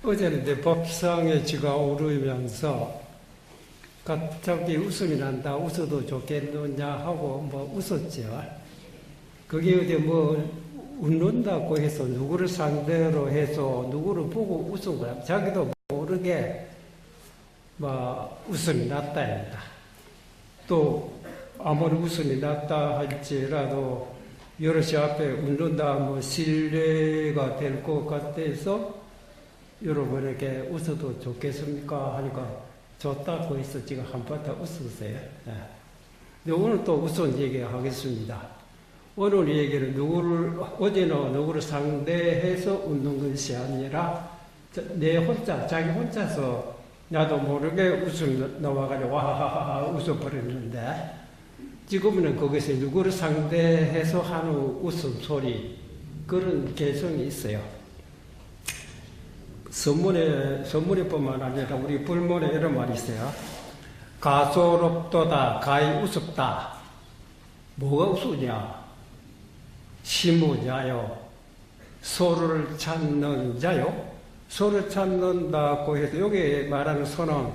어제는 이제 법상에 지가 오르면서 갑자기 웃음이 난다, 웃어도 좋겠느냐 하고 뭐 웃었죠. 그게 어디 뭐 웃는다고 해서 누구를 상대로 해서 누구를 보고 웃은 거야. 자기도 모르게 막 웃음이 났다입니다. 또 아무리 웃음이 났다 할지라도 여럿이 앞에 웃는다 뭐 신뢰가 될 것 같아서 여러분에게 웃어도 좋겠습니까 하니까 좋다고 해서 지금 한바탕 웃었어요. 네. 오늘 또 웃은 얘기 하겠습니다. 오늘 얘기는 어제는 누구를 상대해서 웃는 것이 아니라 자기 혼자서 나도 모르게 웃음 나와가지고 와하하하 웃어버렸는데 지금은 거기서 누구를 상대해서 하는 웃음소리 그런 개성이 있어요. 선문에뿐만 아니라 우리 불문에 이런 말이 있어요. 가소롭도다 가히 우습다. 뭐가 우스냐? 시무자요. 소를 찾는 자요. 소를 찾는다고 해서 여기 말하는 소는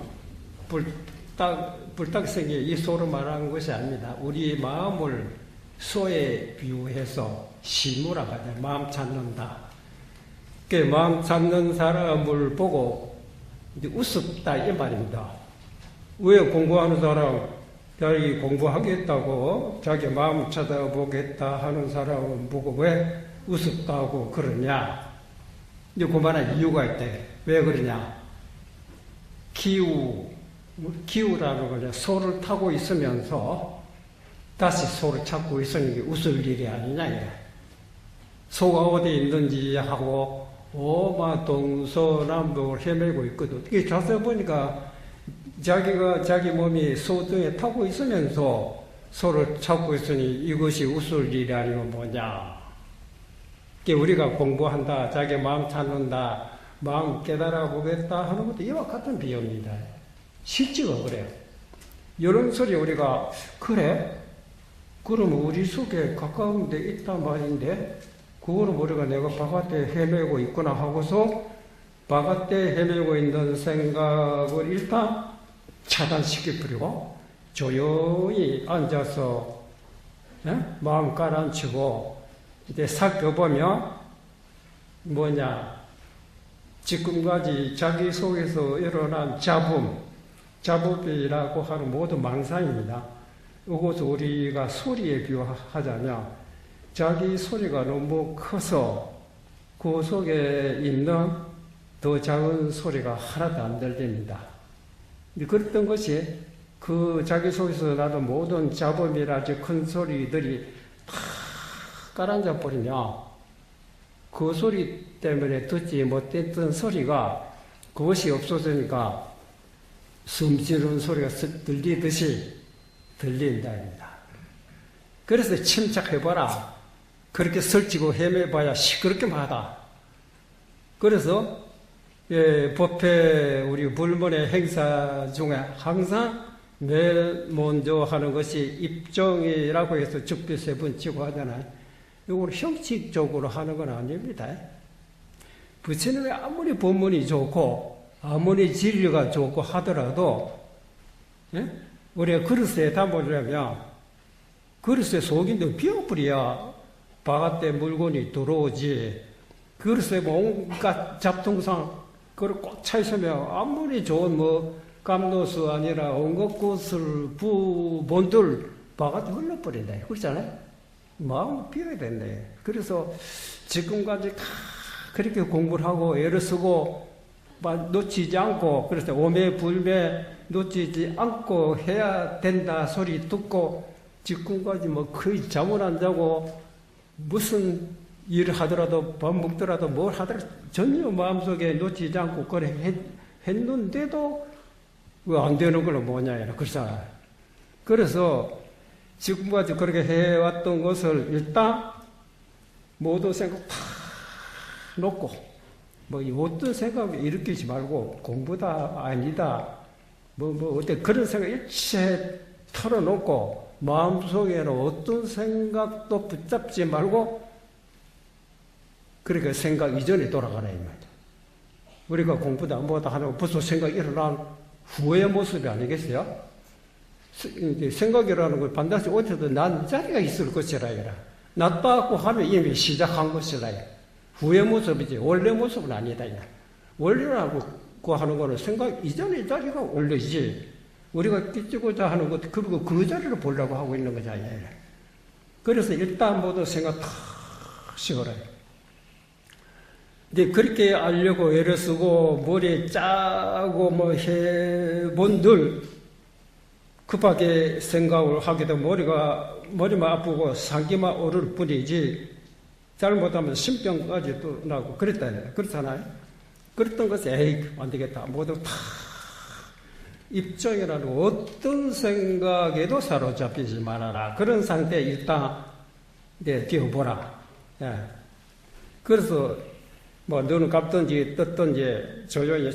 불닭생이 이 소를 말하는 것이 아닙니다. 우리 마음을 소에 비유해서 시무라고 하죠. 마음 찾는다. 그 마음 찾는 사람을 보고 이제 우습다 이 말입니다. 왜 공부하는 사람 자기 공부하겠다고 자기 마음 찾아보겠다 하는 사람은 보고 왜 우습다고 그러냐? 이제 그만한 이유가 있대. 왜 그러냐? 기우라는 거냐? 소를 타고 있으면서 다시 소를 찾고 있으니 게 웃을 일이 아니냐? 소가 어디 있는지 하고 오마 동서남북을 헤매고 있거든. 이게 자세히 보니까 자기가 자기 몸이 소 등에 타고 있으면서 소를 찾고 있으니 이것이 웃을 일이 아니고 뭐냐. 우리가 공부한다, 자기 마음 찾는다, 마음 깨달아 보겠다 하는 것도 이와 같은 비유입니다. 실제가 그래요. 이런 소리 우리가 그래? 그러면 우리 속에 가까운 데 있단 말인데 그거를 우리가 내가 바깥에 헤매고 있구나 하고서 바깥에 헤매고 있는 생각을 일단 차단시켜버리고 조용히 앉아서 마음 가라앉히고 이제 살펴보면 뭐냐 지금까지 자기 속에서 일어난 잡음이라고 하는 모든 망상입니다. 이것을 우리가 소리에 비유하자면 자기 소리가 너무 커서 그 속에 있는 더 작은 소리가 하나도 안 들립니다. 그랬던 것이 그 자기 속에서 나는 모든 잡음이라든지 큰 소리들이 다 깔아앉아 버리냐. 그 소리 때문에 듣지 못했던 소리가 그것이 없어지니까 숨쉬는 소리가 들리듯이 들린다입니다. 그래서 침착해봐라. 그렇게 설치고 헤매봐야 시끄럽게만 하다. 그래서 법회 우리 불문의 행사 중에 항상 맨 먼저 하는 것이 입정이라고 해서 즉비 세 번 치고 하잖아요. 이걸 형식적으로 하는 건 아닙니다. 부처님이 아무리 법문이 좋고 아무리 진리가 좋고 하더라도 우리가 그릇에 담으려면 그릇에 속인데 비워버려야 바깥에 물건이 들어오지. 그릇에 온갖 잡동상 그걸 꽉 차 있으면 아무리 좋은 감로수 아니라 온갖 것을 본들 바깥에 흘러버린다. 그렇잖아요. 마음을 비워야 된대. 그래서 지금까지 다 그렇게 공부를 하고 애를 쓰고 놓치지 않고 그래서 오매불매 놓치지 않고 해야 된다 소리 듣고 지금까지 거의 잠을 안 자고 무슨 일을 하더라도 밥 먹더라도 뭘 하더라도 전혀 마음속에 놓치지 않고 그래 했는데도 왜 안 되는 건 뭐냐 그래서 지금까지 그렇게 해왔던 것을 일단 모든 생각 다 놓고 어떤 생각을 일으키지 말고 공부다 아니다 어떤 그런 생각 일체 털어놓고 마음속에는 어떤 생각도 붙잡지 말고 그러니까 생각 이전에 돌아가라 이 말이야. 우리가 공부도 안 보다 하는 벌써 생각이 일어난 후의 모습이 아니겠어요? 생각이라는 걸 반드시 어디든 난 자리가 있을 것이라 해라. 낫다고 하면 이미 시작한 것이라 해. 후의 모습이지 원래 모습은 아니다. 원래라고 하는 거는 생각 이전의 자리가 원래지. 우리가 끼치고자 하는 것, 그리고 그 자리를 보려고 하고 있는 거잖아요. 그래서 일단 모두 생각 다 식어라. 근데 그렇게 알려고 애를 쓰고 머리에 짜고 뭐 해본들 급하게 생각을 하게 되면 머리만 아프고 상기만 오를 뿐이지 잘못하면 심병까지 또 나고 그렇잖아요. 그랬던 것이 에이 안 되겠다. 모두 다 입정이라는 어떤 생각에도 사로잡히지 말아라. 그런 상태에 일단 뛰어보라. 예. 그래서 뭐 눈을 감든지 떴든지 조용히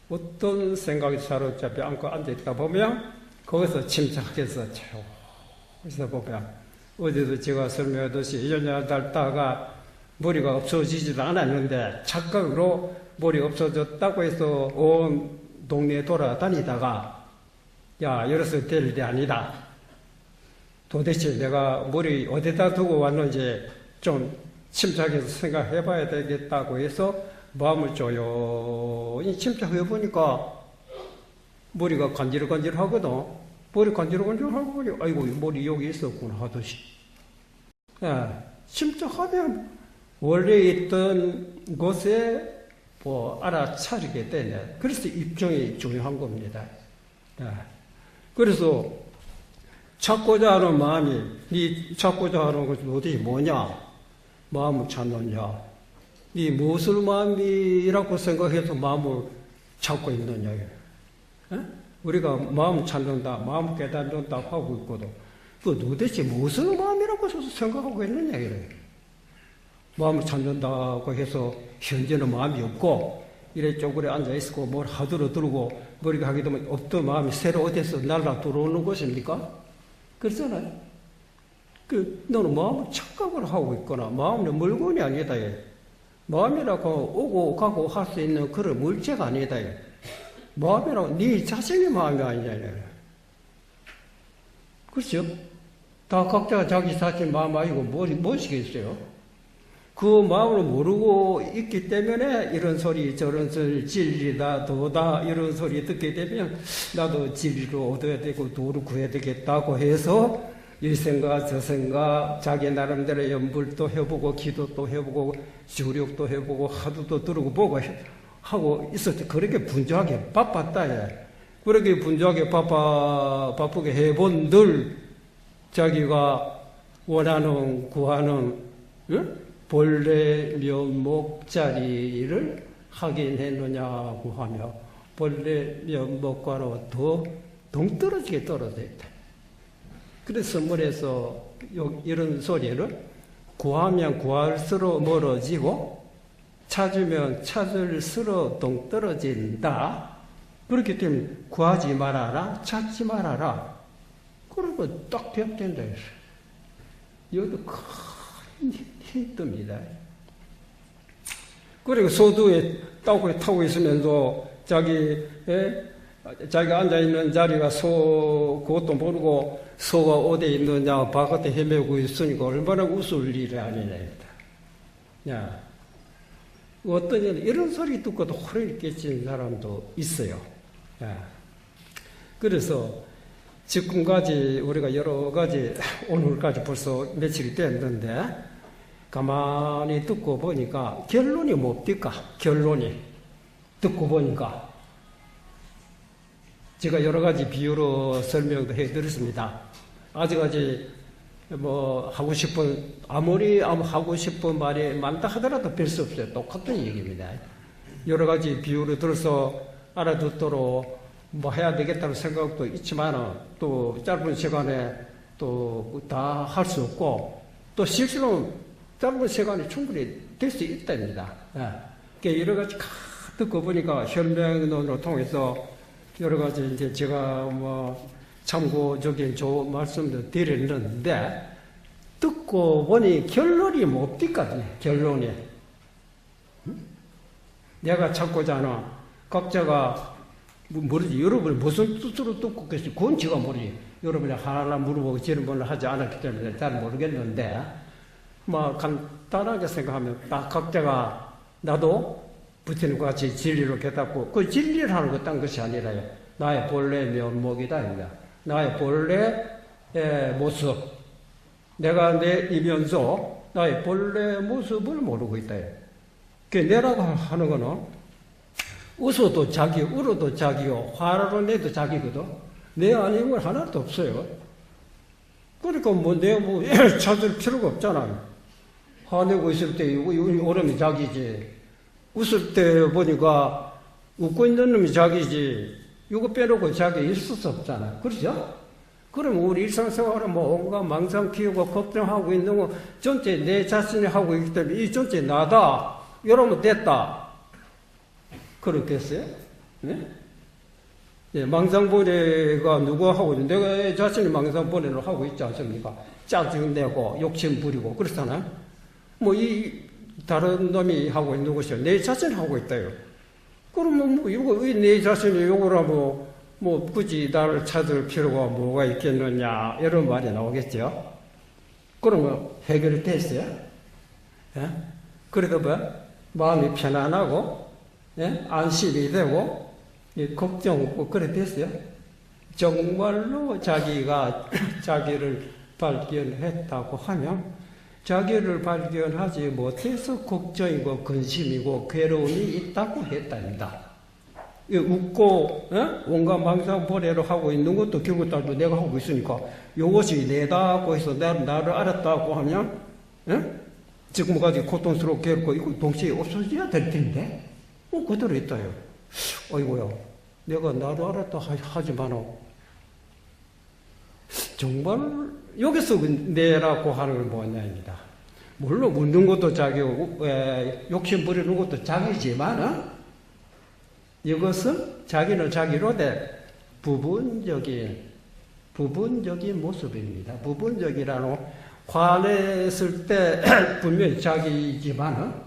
어떤 생각이 사로잡혀 앉고 앉아있다 보면 거기서 침착해서 거기서 보면 어제도 제가 설명하듯이 1년 달다가 머리가 없어지지도 않았는데 착각으로 머리 없어졌다고 해서 온 동네에 돌아다니다가 야 이래서 될 일이 아니다. 도대체 내가 머리 어디다 두고 왔는지 좀 침착해서 생각해봐야 되겠다고 해서 마음을 조용히 침착해 보니까 머리가 간질간질 하거든. 머리 간질간질 하고 보니 아이고 머리 여기 있었구나 하듯이. 침착하면 원래 있던 곳에 알아차리게 되네. 그래서 입증이 중요한 겁니다. 그래서 찾고자 하는 마음이, 네 찾고자 하는 것이 어디 뭐냐? 마음을 찾느냐? 네 무엇을 마음이라고 생각해서 마음을 찾고 있느냐? 우리가 마음 찾는다, 마음 깨닫는다 하고 있거든. 그 도대체 무엇을 마음이라고 생각하고 있느냐? 이래. 마음을 찾는다고 해서 현재는 마음이 없고 이래 쪼그려 앉아있고 뭘 하도록 들고 머리가 하게 되면 없던 마음이 새로 어디서 날라 들어오는 것입니까? 그렇잖아요. 너는 마음을 착각을 하고 있거나 마음은 물건이 아니다. 마음이라고 오고 가고 할 수 있는 그런 물체가 아니다. 마음이라고 네 자신의 마음이 아니잖아요. 그렇죠? 다 각자 자기 자신 마음 아니고 무엇이겠어요? 그 마음을 모르고 있기 때문에 이런 소리 저런 소리 진리다 도다 이런 소리 듣게 되면 나도 진리를 얻어야 되고 도를 구해야 되겠다고 해서 이 생각 저 생각 자기 나름대로 연불도 해보고 기도도 해보고 주력도 해보고 하도도 들고 보고 하고 있을 때 그렇게 분주하게 바빴다. 그렇게 분주하게 바쁘게 해본들 자기가 원하는 구하는 본래 면목 자리를 확인했느냐고 하며 본래 면목과로 더 동떨어지게 떨어져 있다. 그래서 선물에서 이런 소리를 구하면 구할수록 멀어지고 찾으면 찾을수록 동떨어진다. 그렇기 때문에 구하지 말아라, 찾지 말아라. 그러고 딱 대합된다. 이것도 큰 힘이 듭니다. 그리고 소두에 타고 있으면서 자기가 앉아있는 자리가 그것도 모르고 소가 어디에 있느냐 바깥에 헤매고 있으니까 얼마나 웃을 일이 아니냐. 어떤 이런 소리 듣고도 호련히 깨치는 사람도 있어요. 그래서 지금까지 우리가 여러 가지 오늘까지 벌써 며칠이 됐는데 가만히 듣고 보니까 결론이 뭡니까? 결론이 듣고 보니까 제가 여러 가지 비유로 설명도 해드렸습니다. 아직까지 아무리 하고 싶은 말이 많다 하더라도 별 수 없어요. 똑같은 얘기입니다. 여러 가지 비유를 들어서 알아듣도록 해야 되겠다는 생각도 있지만 또 짧은 시간에 또 다 할 수 없고 또 실수로 짧은 시간이 충분히 될 수 있답니다. 여러 가지 듣고 보니까 현명론을 통해서 여러 가지 이제 제가 참고적인 말씀도 드렸는데 듣고 보니 결론이 뭡니까? 결론이 내가 찾고자 하는 각자가 모르지. 여러분이 무슨 뜻으로 듣고 계시 그건 제가 모르지. 여러분이 하나하나 물어보고 질문을 하지 않았기 때문에 잘 모르겠는데, 뭐 간단하게 생각하면 딱 각자가 나도 부처님과 같이 진리를 깨닫고, 그 진리를 하는 것 딴 것이 아니라요. 나의 본래 면목이다. 입니다. 나의 본래 모습. 내가 내이면서 나의 본래 모습을 모르고 있다. 그 내라고 하는 거는 웃어도 자기, 울어도 자기요, 화를 내도 자기거든. 내 아닌 건 하나도 없어요. 그러니까 뭐 내가 뭐 찾을 필요가 없잖아요. 화내고 있을 때 오름이 자기지. 웃을 때 보니까 웃고 있는 놈이 자기지. 이거 빼놓고 자기 있을 수 없잖아요. 그렇죠? 그럼 우리 일상생활은 뭐 온갖 망상 피우고 걱정하고 있는 거 전체 내 자신이 하고 있기 때문에 이 전체 나다. 이러면 됐다. 그렇겠어요? 네? 예, 망상보내가 누가 하고 있는데 내가 자신이 망상보내를 하고 있지 않습니까? 짜증내고 욕심 부리고 그렇잖아요? 뭐 이 다른 놈이 하고 있는 것이 내 자신이 하고 있다요. 그러면 뭐 이거 내 자신이 요걸 하고 뭐 굳이 나를 찾을 필요가 뭐가 있겠느냐 이런 말이 나오겠죠. 그러면 해결이 됐어요. 예? 그래도 뭐 마음이 편안하고 예? 안심이 되고 예? 걱정 없고 그래 됐어요. 정말로 자기가 자기를 발견했다고 하면 자기를 발견하지 못해서 걱정이고 근심이고 괴로움이 있다고 했답니다. 웃고 온갖 망상보내를 하고 있는 것도 결국 따로 내가 하고 있으니까 이것이 내다 하고 해서 나를 알았다고 하면 지금까지 고통스럽고 괴롭고 이거 동시에 없어져야 될 텐데 그대로 있다요. 어이구야 내가 나를 알았다 하지만 정말 여기서 내라고 하는 건 뭐냐입니다. 물론 웃는 것도 자기고 욕심 부리는 것도 자기지만 이것은 자기는 자기로 된 부분적인 모습입니다. 부분적이라는 화냈을 때 분명히 자기지만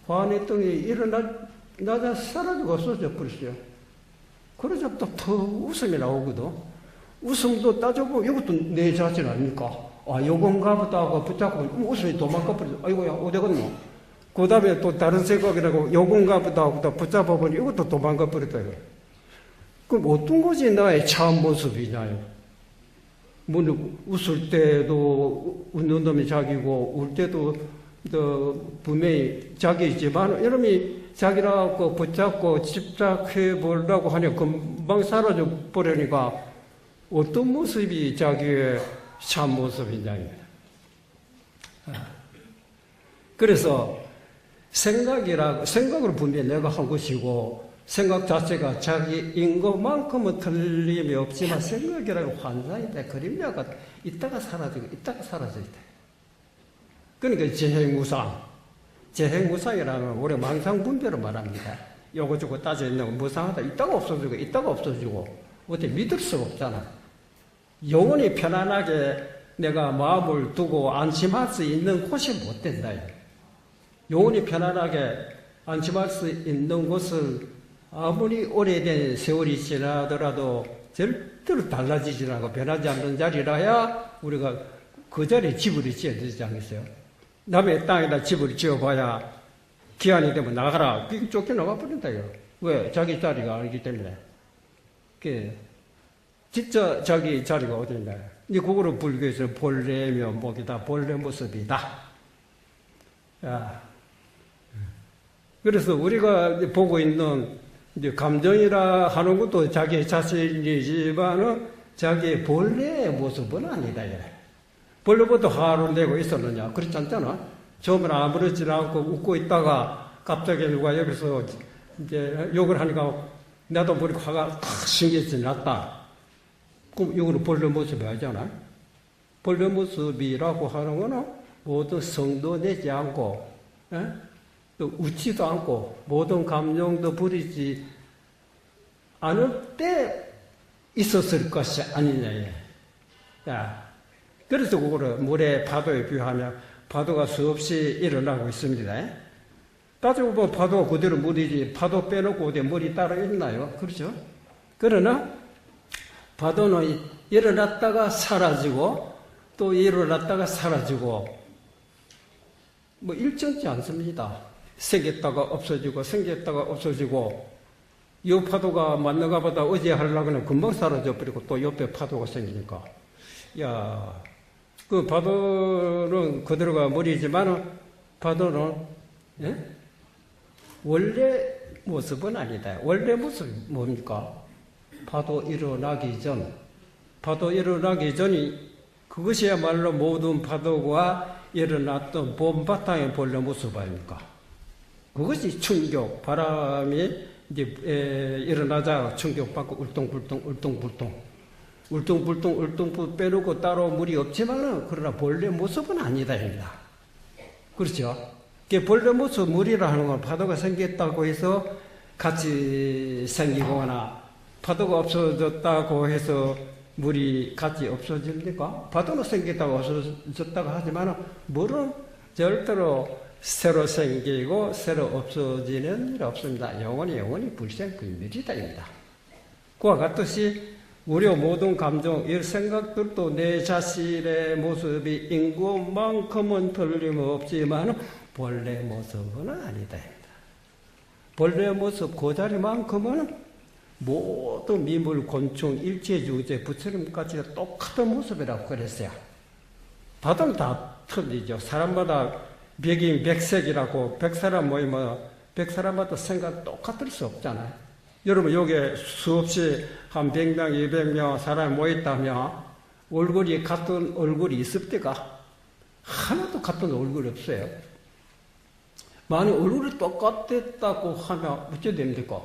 화냈던 게 일어나자 사라지고 없어져 버렸어요. 그러자 또 더 웃음이 나오거든. 웃음도 따져보면 이것도 내 자신 아닙니까? 아, 요건가 보다 하고 붙잡고 웃음이 도망가 버렸어. 아이고야, 어디 갔노? 그 다음에 또 다른 생각이라고 요건가 보다 하고 붙잡아보니 이것도 도망가 버렸다. 그럼 어떤 것이 나의 참 모습이냐요? 뭐, 웃을 때도 웃는 놈이 자기고, 울 때도 분명히 자기이지만, 이놈이 자기라고 붙잡고 집착해 보려고 하니 금방 사라져 버리니까 어떤 모습이 자기의 참 모습이냐입니다. 그래서 생각을 분명히 내가 한 것이고, 생각 자체가 자기인 것만큼은 틀림이 없지만 생각이라는 환상이다. 그림자가 있다가 사라지고 있다가 사라질 때. 그러니까 재행무상이라는 우리 망상분별을 말합니다. 요거 저거 따져 있는 거 무상하다. 있다가 없어지고 있다가 없어지고 어떻게 믿을 수가 없잖아. 영원히 편안하게 내가 마음을 두고 안심할 수 있는 곳이 못 된다. 영원히 편안하게 안심할 수 있는 곳은 아무리 오래된 세월이 지나더라도 절대로 달라지지 않고 변하지 않는 자리라야 우리가 그 자리에 집을 지어야 되지 않겠어요? 남의 땅에다 집을 지어봐야 기한이 되면 나가라. 쫓겨나가 버린다요. 왜? 자기 자리가 아니기 때문에. 진짜 자기 자리가 어딘가요? 그거를 불교에서 본래 면목이다. 본래 모습이다. 야. 그래서 우리가 보고 있는 이제 감정이라 하는 것도 자기 자신이지만은 자기의 본래의 모습은 아니다. 본래부터 화를 내고 있었느냐? 그렇지 않잖아. 처음에는 아무렇지 않고 웃고 있다가 갑자기 누가 여기서 이제 욕을 하니까 나도 모르게 화가 탁 생겨서 났다. 그럼 이거는 본래 모습이 아니잖아. 본래 모습이라고 하는 거는 모두 성도 내지 않고, 또 웃지도 않고 모든 감정도 부리지 않을 때 있었을 것이 아니냐. 야, 그래서 그거를 물의 파도에 비유하면 파도가 수없이 일어나고 있습니다. 따지고 보면 파도가 그대로 물이지, 파도 빼놓고 어디 물이 따로 있나요? 그렇죠? 그러나 파도는 일어났다가 사라지고 또 일어났다가 사라지고 뭐 일정치 않습니다. 생겼다가 없어지고 생겼다가 없어지고 이 파도가 맞는가 보다 어제 하려고는 금방 사라져 버리고 또 옆에 파도가 생기니까 야, 그 파도는 그대로가 물이지만 파도는 예? 원래 모습은 아니다. 원래 모습이 뭡니까? 파도 일어나기 전이 그것이야말로 모든 파도가 일어났던 봄바탕의 본래 모습 아닙니까? 그것이 충격, 바람이 이제 일어나자 충격받고 울퉁불퉁 빼놓고 따로 물이 없지만은 그러나 본래 모습은 아니다 입니다. 그렇죠? 본래 모습 물이라 하는 건 파도가 생겼다고 해서 같이 생기거나 파도가 없어졌다고 해서 물이 같이 없어집니까? 파도는 생겼다고 없어졌다고 하지만 물은 절대로 새로 생기고 새로 없어지는 일 없습니다. 영원히 불생불멸이다입니다. 그와 같듯이 우리 모든 감정, 이 생각들도 내 자신의 모습이 인구만큼은 틀림없지만 본래 모습은 아니다. 본래 모습 그 자리만큼은 모든 미물, 곤충, 일체주제, 부처님까지 똑같은 모습이라고 그랬어요. 바다는 다 틀리죠. 사람마다 백인백색이라고 100사람 모이면 100사람마다 생각 똑같을 수 없잖아요. 여러분 여기에 수없이 한 100명, 200명 사람이 모였다면 얼굴이 같은 얼굴이 있을 때가 하나도 같은 얼굴이 없어요. 만약 얼굴이 똑같았다고 하면 어찌 됩니까?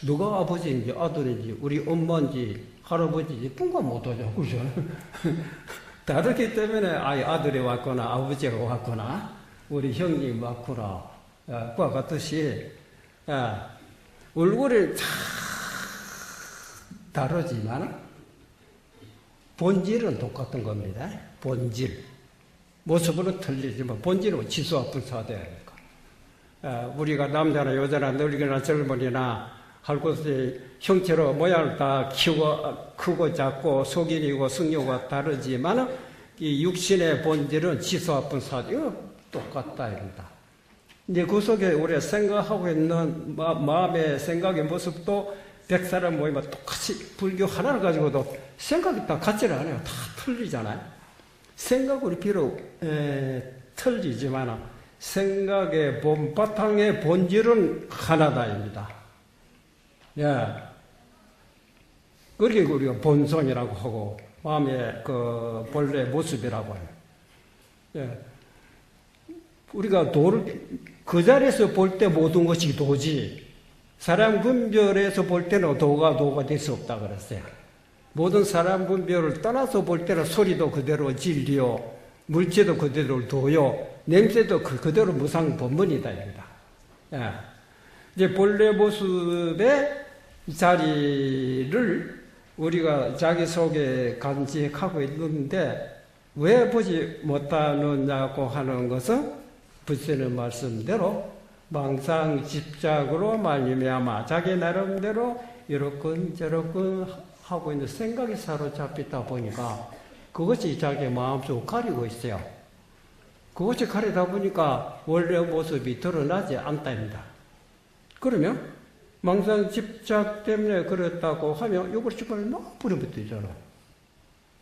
누가 아버지인지 아들인지 우리 엄마인지 할아버지인지 분간 못하죠. 그죠? 다르기 때문에 아들이 왔거나 아버지가 왔거나 우리 형님 왔구나 그와 같듯이 얼굴이 다르지만 본질은 똑같은 겁니다. 본질 모습은 틀리지만 본질은 지수와 분사되니까 우리가 남자나 여자나 늙이나 젊은이나 할 것이 형체로 모양을 다 크고 작고 속인이고 승려가 다르지만 이 육신의 본질은 지수와 분사죠. 똑같다 입니다. 이제 그 속에 우리가 생각하고 있는 마음의 생각의 모습도 100사람 모이면 똑같이 불교 하나를 가지고도 생각이 다 같지는 않아요. 다 틀리잖아요. 생각으로 비록 틀리지만 생각의 본바탕의 본질은 하나다입니다. 예. 그게 우리가 본성이라고 하고, 마음의 그 본래 모습이라고 해요. 예. 우리가 그 자리에서 볼 때 모든 것이 도지, 사람 분별에서 볼 때는 도가 될 수 없다 그랬어요. 모든 사람 분별을 떠나서 볼 때는 소리도 그대로 진리요, 물체도 그대로 도요, 냄새도 그대로 무상본문이다. 예. 이제 본래 모습의 자리를 우리가 자기 속에 간직하고 있는데 왜 보지 못하느냐고 하는 것은 부처님 말씀대로 망상 집착으로 말미암아 자기 나름대로 이렇건 저렇건 하고 있는 생각이 사로잡히다 보니까 그것이 자기 마음속을 가리고 있어요. 그것이 가리다 보니까 원래 모습이 드러나지 않다입니다. 그러면 망상 집착 때문에 그렇다고 하면 이걸 집어넣어 놔버리면 되잖아.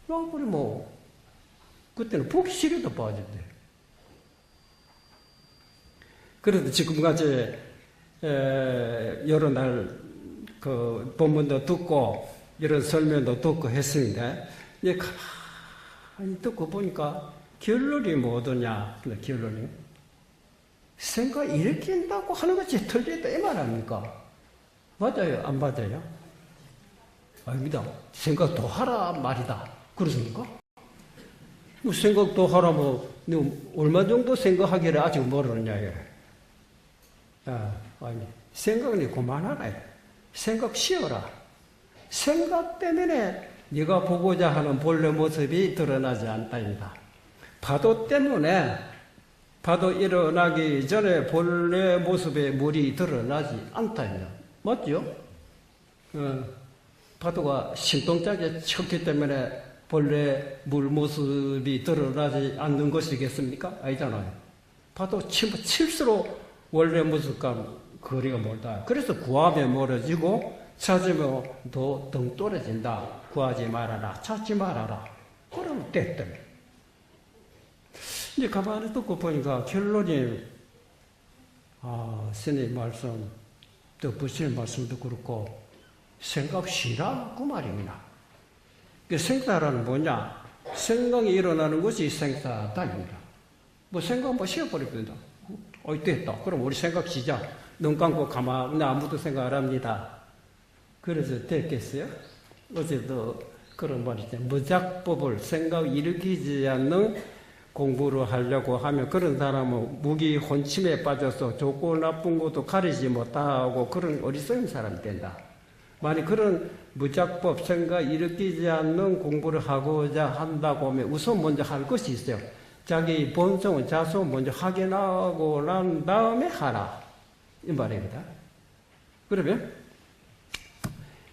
놔버리면 그때는 보기 싫어도 빠진대. 그래도 지금까지 여러 날 그 본문도 듣고 이런 설명도 듣고 했는데 이제 가만히 듣고 보니까 결론이 뭐더냐? 결론이 생각 일으킨다고 하는 것이 틀리다 이 말 아닙니까? 맞아요? 안 맞아요? 아닙니다. 생각 더 하라 말이다. 그렇습니까? 뭐 생각 더 하라 얼마 정도 생각하기를 아직 모르느냐 아니 생각은 그만하라. 생각 쉬어라. 생각 때문에 네가 보고자 하는 본래 모습이 드러나지 않다입니다. 파도 때문에 파도 일어나기 전에 본래 모습의 물이 드러나지 않다며. 맞죠? 파도가 신동짝에 쳤기 때문에 본래 물 모습이 드러나지 않는 것이겠습니까? 아니잖아요. 파도 칠수록 원래 모습과 거리가 멀다. 그래서 구하면 멀어지고 찾으면 더 떨어진다. 구하지 말아라. 찾지 말아라. 그러면 됐다. 이제 가만히 듣고 보니까 결론이, 스님 말씀, 또 부처님 말씀도 그렇고, 생각 쉬라. 그 말입니다. 그 생사라는 뭐냐? 생각이 일어나는 것이 생사다입니다. 뭐 생각 뭐 쉬어버립니다. 됐다. 그럼 우리 생각 쉬자. 눈 감고 가만히 아무도 생각 안 합니다. 그래서 됐겠어요? 어제도 그런 말이죠. 무작법을 생각 일으키지 않는 공부를 하려고 하면 그런 사람은 무기 혼침에 빠져서 좋고 나쁜 것도 가리지 못하고 그런 어리석은 사람이 된다. 만약 그런 무작법 생각 일으키지 않는 공부를 하고자 한다고 하면 우선 먼저 할 것이 있어요. 자기 본성은 자성 먼저 확인하고 난 다음에 하라. 이 말입니다. 그러면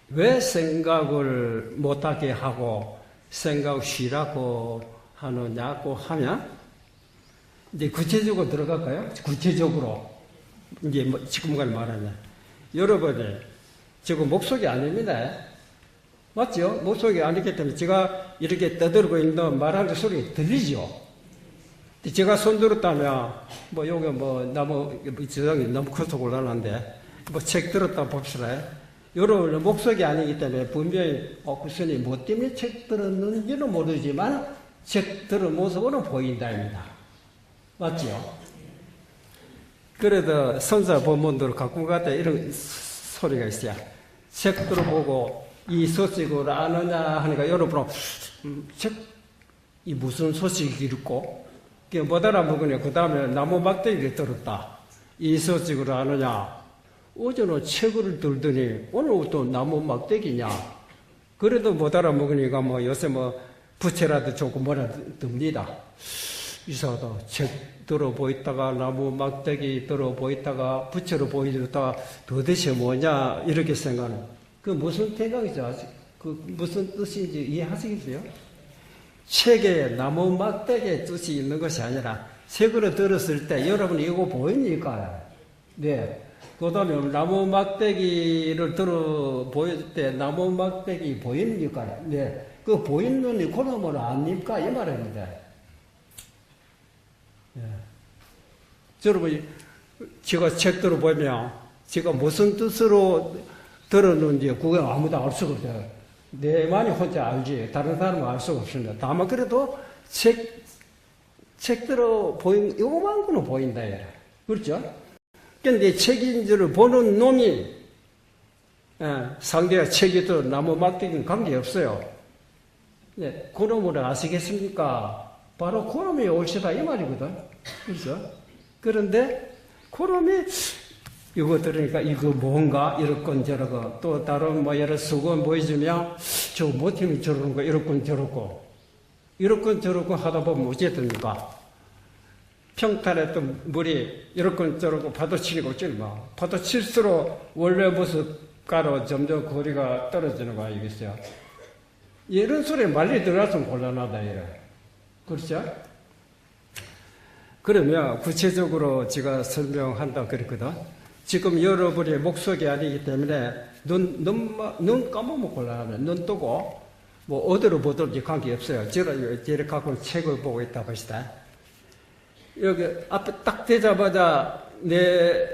왜 생각을 못하게 하고 생각 쉬라고 하느냐고 하면 이제 구체적으로 들어갈까요? 구체적으로 이제 지금까지 말하냐. 여러분이 지금 목소리 아닙니다. 맞죠? 목소리 아니기 때문에 제가 이렇게 떠들고 있는 말하는 소리 들리죠? 제가 손 들었다면, 여기 나무, 저장이 너무 커서 곤란한데, 책 들었다 봅시다. 여러분, 목소리 아니기 때문에 분명히, 그 스님 뭐 때문에 책 들었는지는 모르지만, 책 들은 모습으로 보인다입니다. 맞죠? 그래도 선사 본문들을 갖고 갔다 이런 소리가 있어요. 책 들어보고 이 소식을 아느냐 하니까 여러분은 이 무슨 소식이 있고 못 알아먹으냐. 그 다음에 나무 막대기를 들었다. 이 소식을 아느냐. 어제는 책을 들더니 오늘 또 나무 막대기냐. 그래도 못 알아먹으니까 요새 부채라도 조금 뭐라 듭니다. 이상하다. 책 들어 보이다가 나무 막대기 들어 보이다가 부채로 보이다가 도대체 뭐냐 이렇게 생각하는. 그 무슨 생각이죠? 그 무슨 뜻인지 이해하시겠어요? 책에 나무 막대기의 뜻이 있는 것이 아니라 책으로 들었을 때 여러분이 이거 보입니까? 네. 그 다음에 나무 막대기를 들어 보일 때 나무 막대기 보입니까? 네. 그 보이는 눈이 그놈은 아닙니까? 이 말입니다. 네. 여러분, 제가 책 들어보면 제가 무슨 뜻으로 들었는지 그건 아무도 알 수가 없어요. 내만이 혼자 알지 다른 사람은 알 수가 없습니다. 다만 그래도 책 들어 보인 이거만큼은 보인다. 그렇죠? 그런데 책인 줄을 보는 놈이 상대가 책이 들어 나무 막대기는 관계없어요. 네, 그놈을 아시겠습니까? 바로 그놈이 옳시다 이 말이거든. 그렇죠? 그런데 그놈이 이거 들으니까 이거 뭔가 이렇건 저렇고 또 다른 여러 수건 보여주면 저 모팀이 저런 거 이렇건 저렇고 이렇건 저렇고 하다 보면 어쨌습니까? 평탄했던 물이 이렇건 저렇고 파도 치고 찔마 파도 칠수록 원래 모습가로 점점 거리가 떨어지는 거 알겠어요? 이런 소리에 말리 들어가서 곤란하다 이래. 그렇죠? 그러면 구체적으로 제가 설명한다 그랬거든. 지금 여러분의 목소리 아니기 때문에 눈 감으면 곤란하네. 눈 뜨고 어디로 보든지 관계없어요. 저를 갖고 책을 보고 있다 봅시다. 여기 앞에 딱 되자마자 내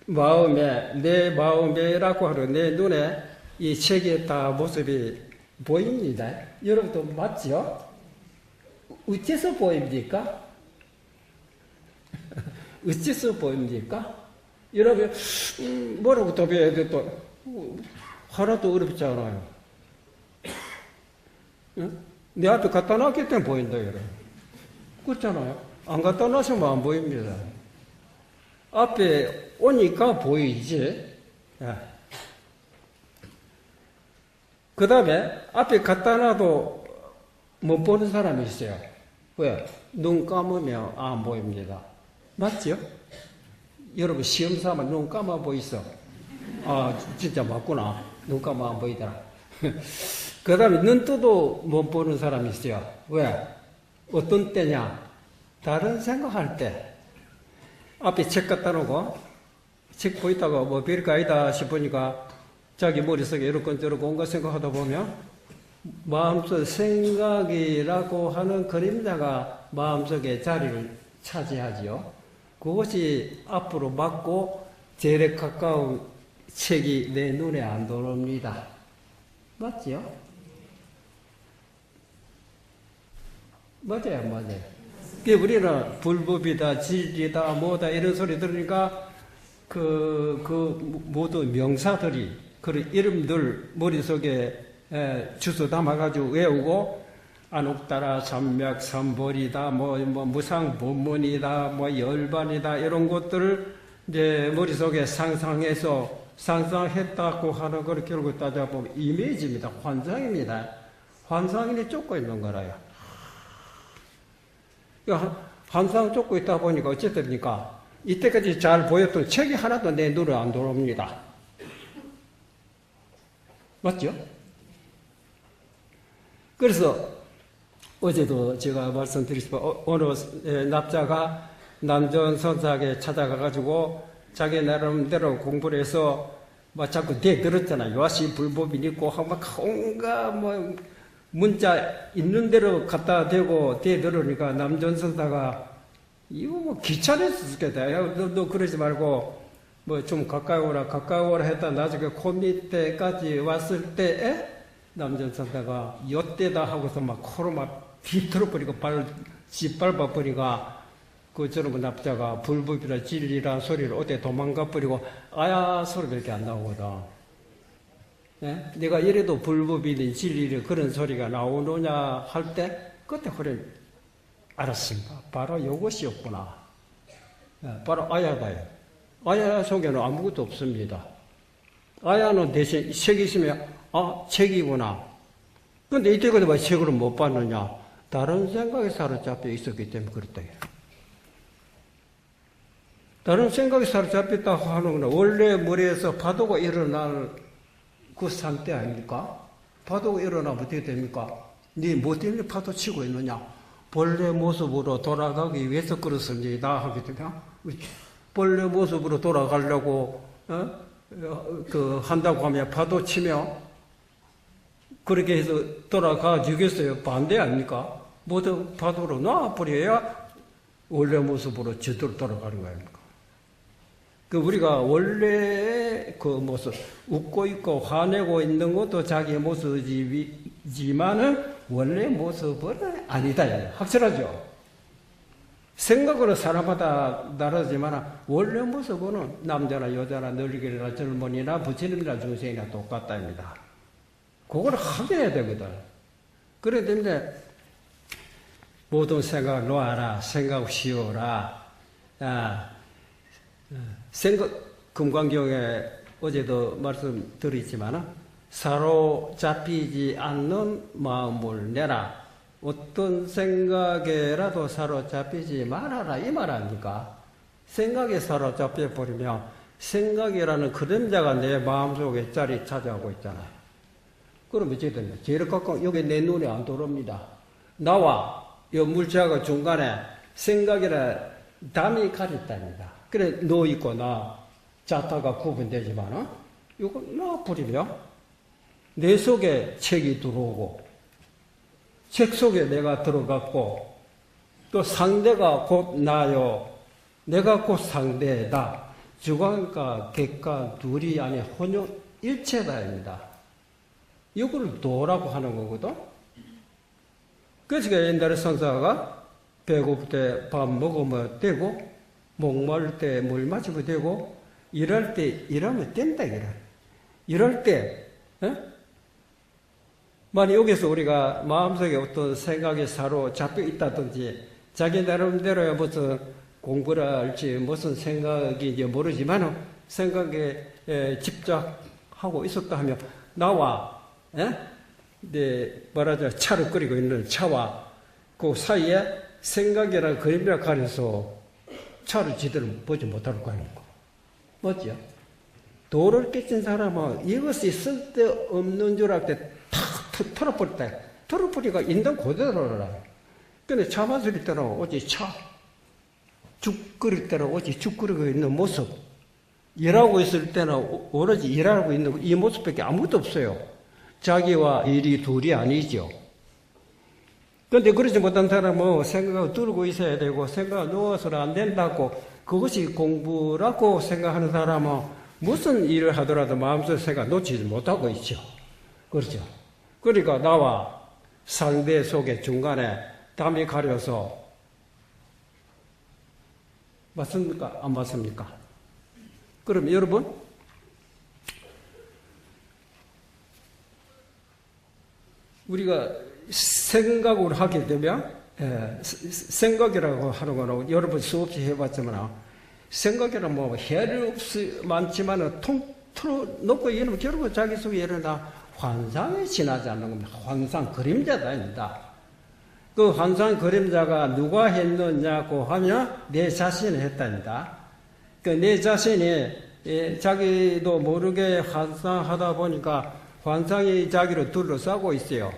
마음에라고 하는 내 눈에 이 책에 다 모습이 보입니다. 여러분도 맞죠? 어째서 보입니까? 어째서 보입니까? 여러분, 뭐라고 답해야 돼, 또. 하나도 어렵지 않아요. 응? 내 앞에 갖다 놨기 때문에 보인다, 여러분. 그렇잖아요. 안 갖다 놨으면 안 보입니다. 앞에 오니까 보이지. 그 다음에 앞에 갖다 놔도 못 보는 사람이 있어요. 왜? 눈 감으면 안 보입니다. 맞죠? 여러분 시험 삼아 눈 감아 보이소. 아 진짜 맞구나. 눈 감아 안 보이더라. 그 다음에 눈 떠도 못 보는 사람이 있어요. 왜? 어떤 때냐? 다른 생각할 때. 앞에 책 갖다 놓고 책 보이다가 뭐 별거 아니다 싶으니까 자기 머릿속에 이렇건 저렇건 온갖 생각하다 보면 마음속 생각이라고 하는 그림자가 마음속에 자리를 차지하지요. 그것이 앞으로 맞고 제일 가까운 책이 내 눈에 안 들어옵니다. 맞지요? 맞아요, 맞아요. 우리는 불법이다, 진리다, 뭐다 이런 소리 들으니까 모두 명사들이 그 이름들 머릿속에 주워 담아가지고 외우고 안옥따라 삼맥 삼벌이다, 뭐 무상 본문이다, 뭐 열반이다 이런 것들을 이제 머릿속에 상상했다고 하는 걸 결국 따져보면 이미지입니다. 환상입니다. 환상이 쫓고 있는 거라요. 환상 쫓고 있다 보니까 어찌 됩니까? 이때까지 잘 보였던 책이 하나도 내 눈에 안 들어옵니다. 맞죠? 그래서 어제도 제가 말씀드렸지만 어느 납자가 남전 선사에게 찾아가가지고 자기 나름대로 공부를 해서 막 자꾸 대들었잖아요. 요하시 불법이 있고 막 온갖 뭐 문자 있는 대로 갖다 대고 대들으니까 남전 선사가 이거 뭐 귀찮았었겠다. 너 그러지 말고 뭐 좀 가까이 오라 했다. 나중에 코 밑에까지 왔을 때에 남전 선사가 엿대다 하고서 막 코로 막 비틀어버리고 짓밟아버리니까 그 저놈의 납자가 불법이라 진리라 소리를 어디 도망가버리고 아야 소리밖에 안 나오거든. 예? 내가 이래도 불법이니 진리를 그런 소리가 나오느냐 할 때 그때 그래 알았습니다. 바로 이것이었구나. 예, 바로 아야다요. 아야 속에는 아무것도 없습니다. 아야는 대신 책이 있으면 책이구나. 근데 이때까지 왜 책으로 못 봤느냐? 다른 생각에 사로잡혀 있었기 때문에 그렇다. 다른 생각에 사로잡혔다고 하는 건 원래 머리에서 파도가 일어날 그 상태 아닙니까? 파도가 일어나면 어떻게 됩니까? 네 뭐 때문에 파도 치고 있느냐? 본래 모습으로 돌아가기 위해서 그렇습니다. 하게 되면 본래 모습으로 돌아가려고 한다고 하면 파도 치며 그렇게 해서 돌아가 주겠어요? 반대 아닙니까? 모두 파도로 놔버려야 원래 모습으로 제대로 돌아가는 거 아닙니까? 우리가 원래 그 모습, 웃고 있고 화내고 있는 것도 자기의 모습이지만은 원래 모습은 아니다. 확실하죠? 생각으로 사람마다 다르지만 원래 모습은 남자나 여자나 늙은이나 젊은이나 부처님이나 중생이나 똑같답니다. 그걸 확인해야 되거든. 그래야 되는데 모든 생각을 놓아라. 생각 쉬어라. 금강경에 어제도 말씀드렸지만 사로잡히지 않는 마음을 내라. 어떤 생각에라도 사로잡히지 말아라 이 말 아닙니까? 생각에 사로잡혀 버리면 생각이라는 그림자가 내 마음속에 자리 차지하고 있잖아요. 그럼 어떻게 됩니까? 제일 가까운 여기 내 눈에 안 들어옵니다. 나와 이 물체하고 중간에 생각이라 담이 가렸답니다. 그래 너 있고 나 자타가 구분되지만 이거 놔버리면 내 속에 책이 들어오고 책 속에 내가 들어갔고 또 상대가 곧 나요. 내가 곧 상대다. 주관과 객관 둘이 아니 혼용 일체다입니다. 이걸 도라고 하는 거거든. 그래서 옛날에 선사가 배고플 때 밥 먹으면 되고 목마를 때 물 마시면 되고 일할 때 일하면 된다. 이럴 때 만약 여기서 우리가 마음속에 어떤 생각에 사로잡혀 있다든지 자기 나름대로 무슨 공부를 할지 무슨 생각인지 모르지만 생각에 집착하고 있었다 하면 나와 말하자 차를 끓이고 있는 차와 그 사이에 생각이라는 그림자 가려서 차를 제대로 보지 못할 거 아닙니까? 맞죠? 도를 깨친 사람은 이것이 쓸데없는 줄 알 때 탁 털어버렸다. 털어버리니까 인당 그대로라. 근데 차 마실 때는 오직 차, 죽 끓일 때는 오직 죽 끓이고 있는 모습, 일하고 있을 때는 오로지 일하고 있는 이 모습밖에 아무것도 없어요. 자기와 일이 둘이 아니죠. 그런데 그러지 못한 사람은 생각을 두르고 있어야 되고 생각을 놓아서는 안 된다고 그것이 공부라고 생각하는 사람은 무슨 일을 하더라도 마음속에 생각 놓치지 못하고 있죠. 그렇죠. 그러니까 나와 상대 속에 중간에 담이 가려서 맞습니까? 안 맞습니까? 그럼 여러분 우리가 생각을 하게 되면 생각이라고 하는 거는 여러분 수없이 해봤지만 생각이란 뭐 해를 많지만은 통틀어 놓고 이러면 결국 자기 속에 일어나 환상에 지나지 않는 겁니다. 환상 그림자다. 그 환상 그림자가 누가 했느냐고 하면 내 자신이 했답니다. 그 내 자신이 자기도 모르게 환상하다 보니까 환상이 자기를 둘러싸고 있어요.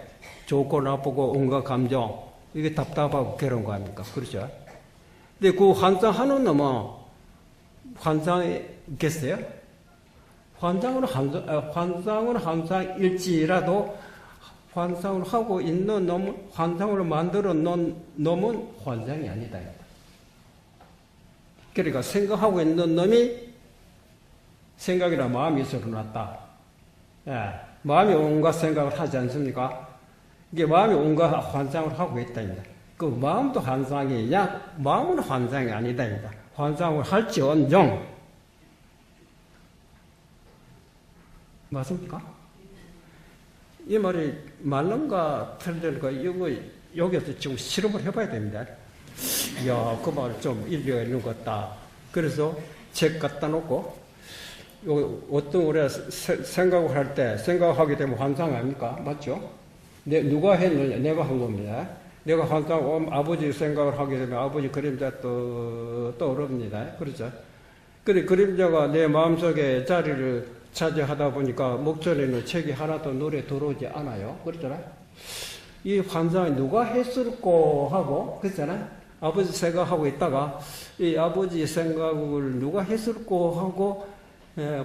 좋고 나쁘고 온갖 감정 이게 답답하고 괴로운 거 아닙니까? 그렇죠? 근데 그 환상하는 놈은 환상이 있겠어요? 환상은 환상일지라도 환상을 하고 있는 놈은 환상을 만들어 놓은 놈은 환상이 아니다. 그러니까 생각하고 있는 놈이 생각이나 마음이 있어놨다. 마음이 온갖 생각을 하지 않습니까? 이게 마음이 온갖 환상을 하고 있다입니다. 그 마음도 환상이냐? 마음은 환상이 아니다입니다. 환상을 할지언정 맞습니까? 이 말이 맞는가 틀린가 이거 여기서 지금 실험을 해봐야 됩니다. 이야, 그 말 좀 일리가 있는 것 같다. 그래서 책 갖다 놓고 어떤 우리가 생각을 할 때 생각하게 되면 환상 아닙니까? 맞죠? 누가 했느냐? 내가 한 겁니다. 내가 환상 아버지 생각을 하게 되면 아버지 그림자 떠오릅니다. 그렇죠? 그래 그림자가 내 마음속에 자리를 차지하다 보니까 목전에는 책이 하나도 눈에 들어오지 않아요. 그렇잖아요? 이 환상이 누가 했을꼬 하고 그렇잖아요? 아버지 생각하고 있다가 이 아버지 생각을 누가 했을꼬 하고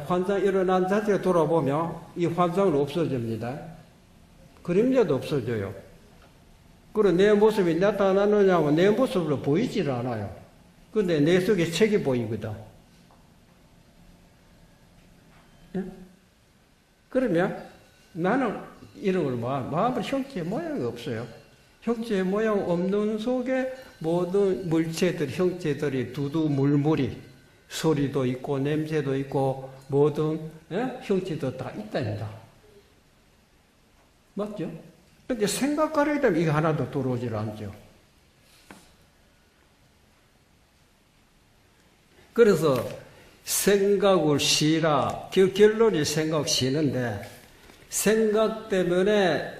환상이 일어난 자체에 돌아보면 이 환상은 없어집니다. 그림자도 없어져요. 그리고 내 모습이 나타나느냐고 내 모습으로 보이질 않아요. 근데 내 속에 책이 보이거든. 그러면 나는 이런 걸 마음은 형체의 모양이 없어요. 형체의 모양 없는 속에 모든 물체들, 형체들이 두두물물이 소리도 있고 냄새도 있고 모든 형체도 다 있답니다. 맞죠? 근데 생각하려 되면 이게 하나도 들어오질 않죠. 그래서 생각을 쉬라. 결론이 생각 쉬는데 생각 때문에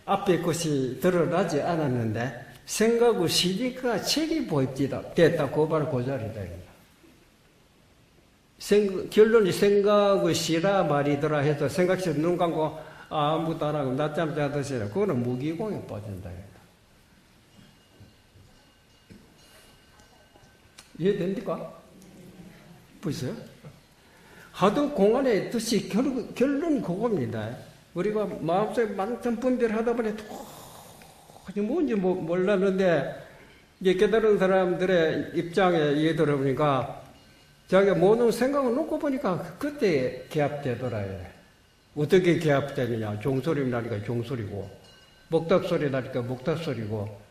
앞에 것이 드러나지 않았는데 생각을 쉬니까 책이 보입니다. 됐다. 그 말 그 자리다. 결론이 생각을 쉬라 말이더라 해서 생각시 눈 감고 아무것도 안 하고 낮잠 자듯이 그거는 무기공에 빠진다. 이해됩니까? 보이세요? 하도 공안에 있듯이 결론이 그겁니다. 우리가 마음속에 많은 분별하다 보니 도저히 뭔지 몰랐는데 이제 깨달은 사람들의 입장에 이해 들어보니까 자기가 모든 생각을 놓고 보니까 그때 개합되더라요. 어떻게 개합되느냐? 종소리 나니까 종소리고 목닭소리 나니까 목닭소리고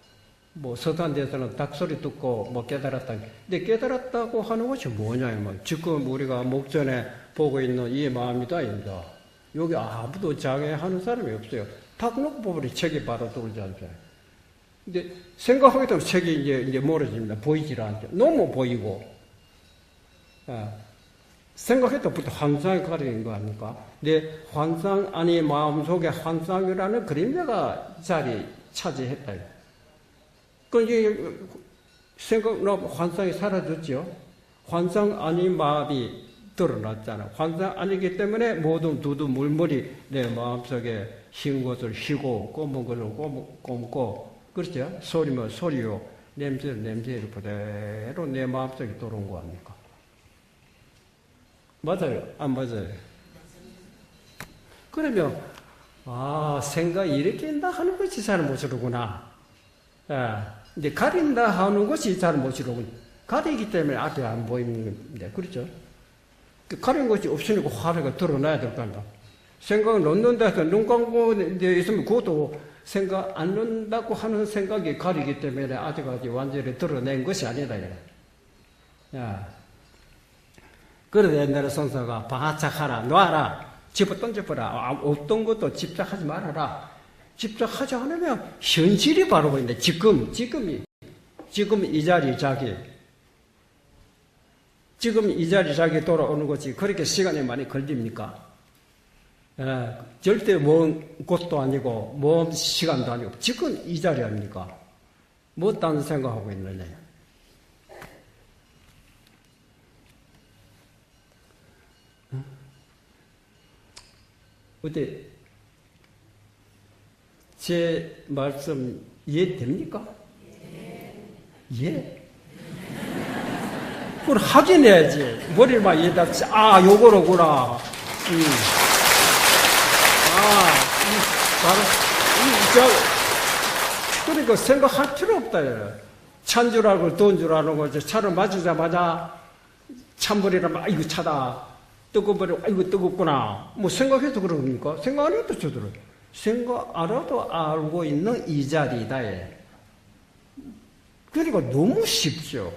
뭐 서산대에서는 닭소리 듣고 뭐 깨달았다. 근데 깨달았다고 하는 것이 뭐냐면 지금 우리가 목전에 보고 있는 이 마음이다 입니다. 여기 아무도 장애하는 사람이 없어요. 탁 놓고 보면 책이 바로 들어오지 않잖아요. 근데 생각하게 되면 책이 이제 멀어집니다. 보이질 않죠. 너무 보이고 생각해도 부터 환상이 가리는 거 아닙니까? 근데 환상 아니 마음속에 환상이라는 그림자가 자리 차지했다. 그 이제 생각나면 환상이 사라졌죠. 환상 아닌 마음이 드러났잖아. 환상 아니기 때문에 모든 두두물물이 내 마음속에 흰 것을 희고 검은 것을 검고, 그렇죠? 소리면 소리요, 냄새는 냄새를 그대로 내 마음속에 들어온 거 아닙니까? 맞아요? 안 맞아요? 그러면 생각이 이렇게 한다 하는 것이 잘 모르구나. 이제 가린다 하는 것이 잘 모르구나. 가리기 때문에 앞에 안 보이는 겁니다. 그렇죠? 가린 것이 없으니까 화가 드러나야 될 거 아닙니까? 생각을 넣는다 해서 눈 감고 있으면 그것도 생각 안 넣는다고 하는 생각이 가리기 때문에 아직까지 완전히 드러낸 것이 아니다. 그래서 옛날에 선사가 바짝하라, 놔라, 집어 던져버라. 어떤 것도 집착하지 말아라. 집착하지 않으면 현실이 바로 보인다. 지금 이 자리 자기. 지금 이 자리 자기 돌아오는 것이 그렇게 시간이 많이 걸립니까? 절대 먼 곳도 아니고, 먼 시간도 아니고, 지금 이 자리 아닙니까? 뭐 딴 생각하고 있느냐. 어때? 제 말씀 이해됩니까? 예? 그걸 확인해야지. 머리를 막 이해다, 요거로구나. 그러니까 생각할 필요 없다. 찬 줄 알고 돈 줄 아는 거지. 차를 맞으자마자 찬물이라 막, 이거 차다. 뜨거운 물이, 이거 뜨겁구나. 뭐 생각해도 그럽니까? 생각 안 해도 저들은. 생각 알아도 알고 있는 이 자리다. 그러니까 너무 쉽죠.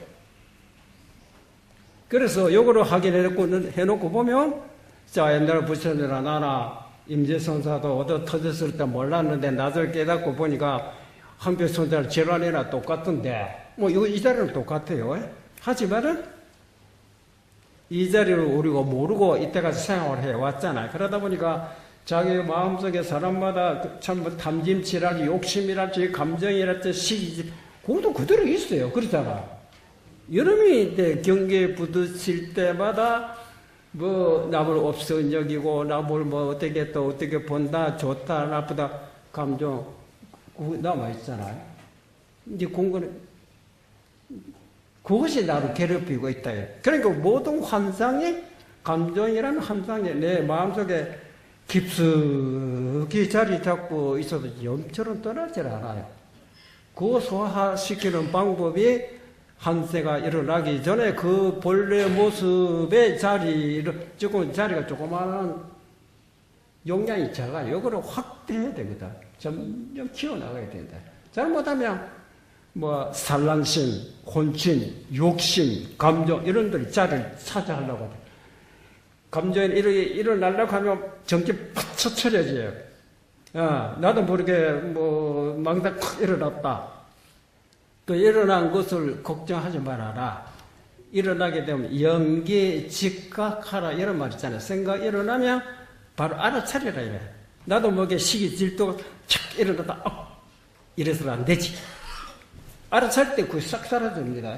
그래서 요거를 해놓고 보면, 자, 옛날 부처님이나 나나, 임재선사도 얻어 터졌을 때 몰랐는데, 나중에 깨닫고 보니까, 한별선사를 질환이나 똑같은데, 이 자리는 똑같아요. 하지만은, 이 자리를 우리가 모르고 이때까지 생활을 해왔잖아요. 그러다 보니까, 자기 마음속에 사람마다 참 탐심치랄지, 욕심이랄지, 감정이랄지, 시기, 그것도 그대로 있어요. 그렇잖아. 여러분이 이제 경계에 부딪힐 때마다 남을 없어진 여기고, 남을 어떻게 본다, 좋다, 나쁘다, 감정, 남아있잖아요. 이제 공부는, 그것이 나를 괴롭히고 있다. 그러니까 모든 환상이, 감정이라는 환상이 내 마음속에 깊숙이 자리 잡고 있어도 염처럼 떠나질 않아요. 그 소화시키는 방법이 한세가 일어나기 전에 그 본래 모습의 자리가 조그마한 용량이 작아요. 이거를 확대해야 되거든. 점점 키워나가야 된다. 잘못하면, 산란심, 혼심, 욕심, 감정, 이런 들이 자리를 차지하려고 하죠. 감정이 일어나려고 하면 정신 팍 쳐차려져요. 나도 모르게 망상 팍 일어났다. 그 일어난 것을 걱정하지 말아라. 일어나게 되면 연기 직각하라 이런 말 있잖아요. 생각 일어나면 바로 알아차리라 이래. 나도 모르게 시기 질투가 착 일어났다. 이래서는 안 되지. 알아차릴 때 그게 싹 사라집니다.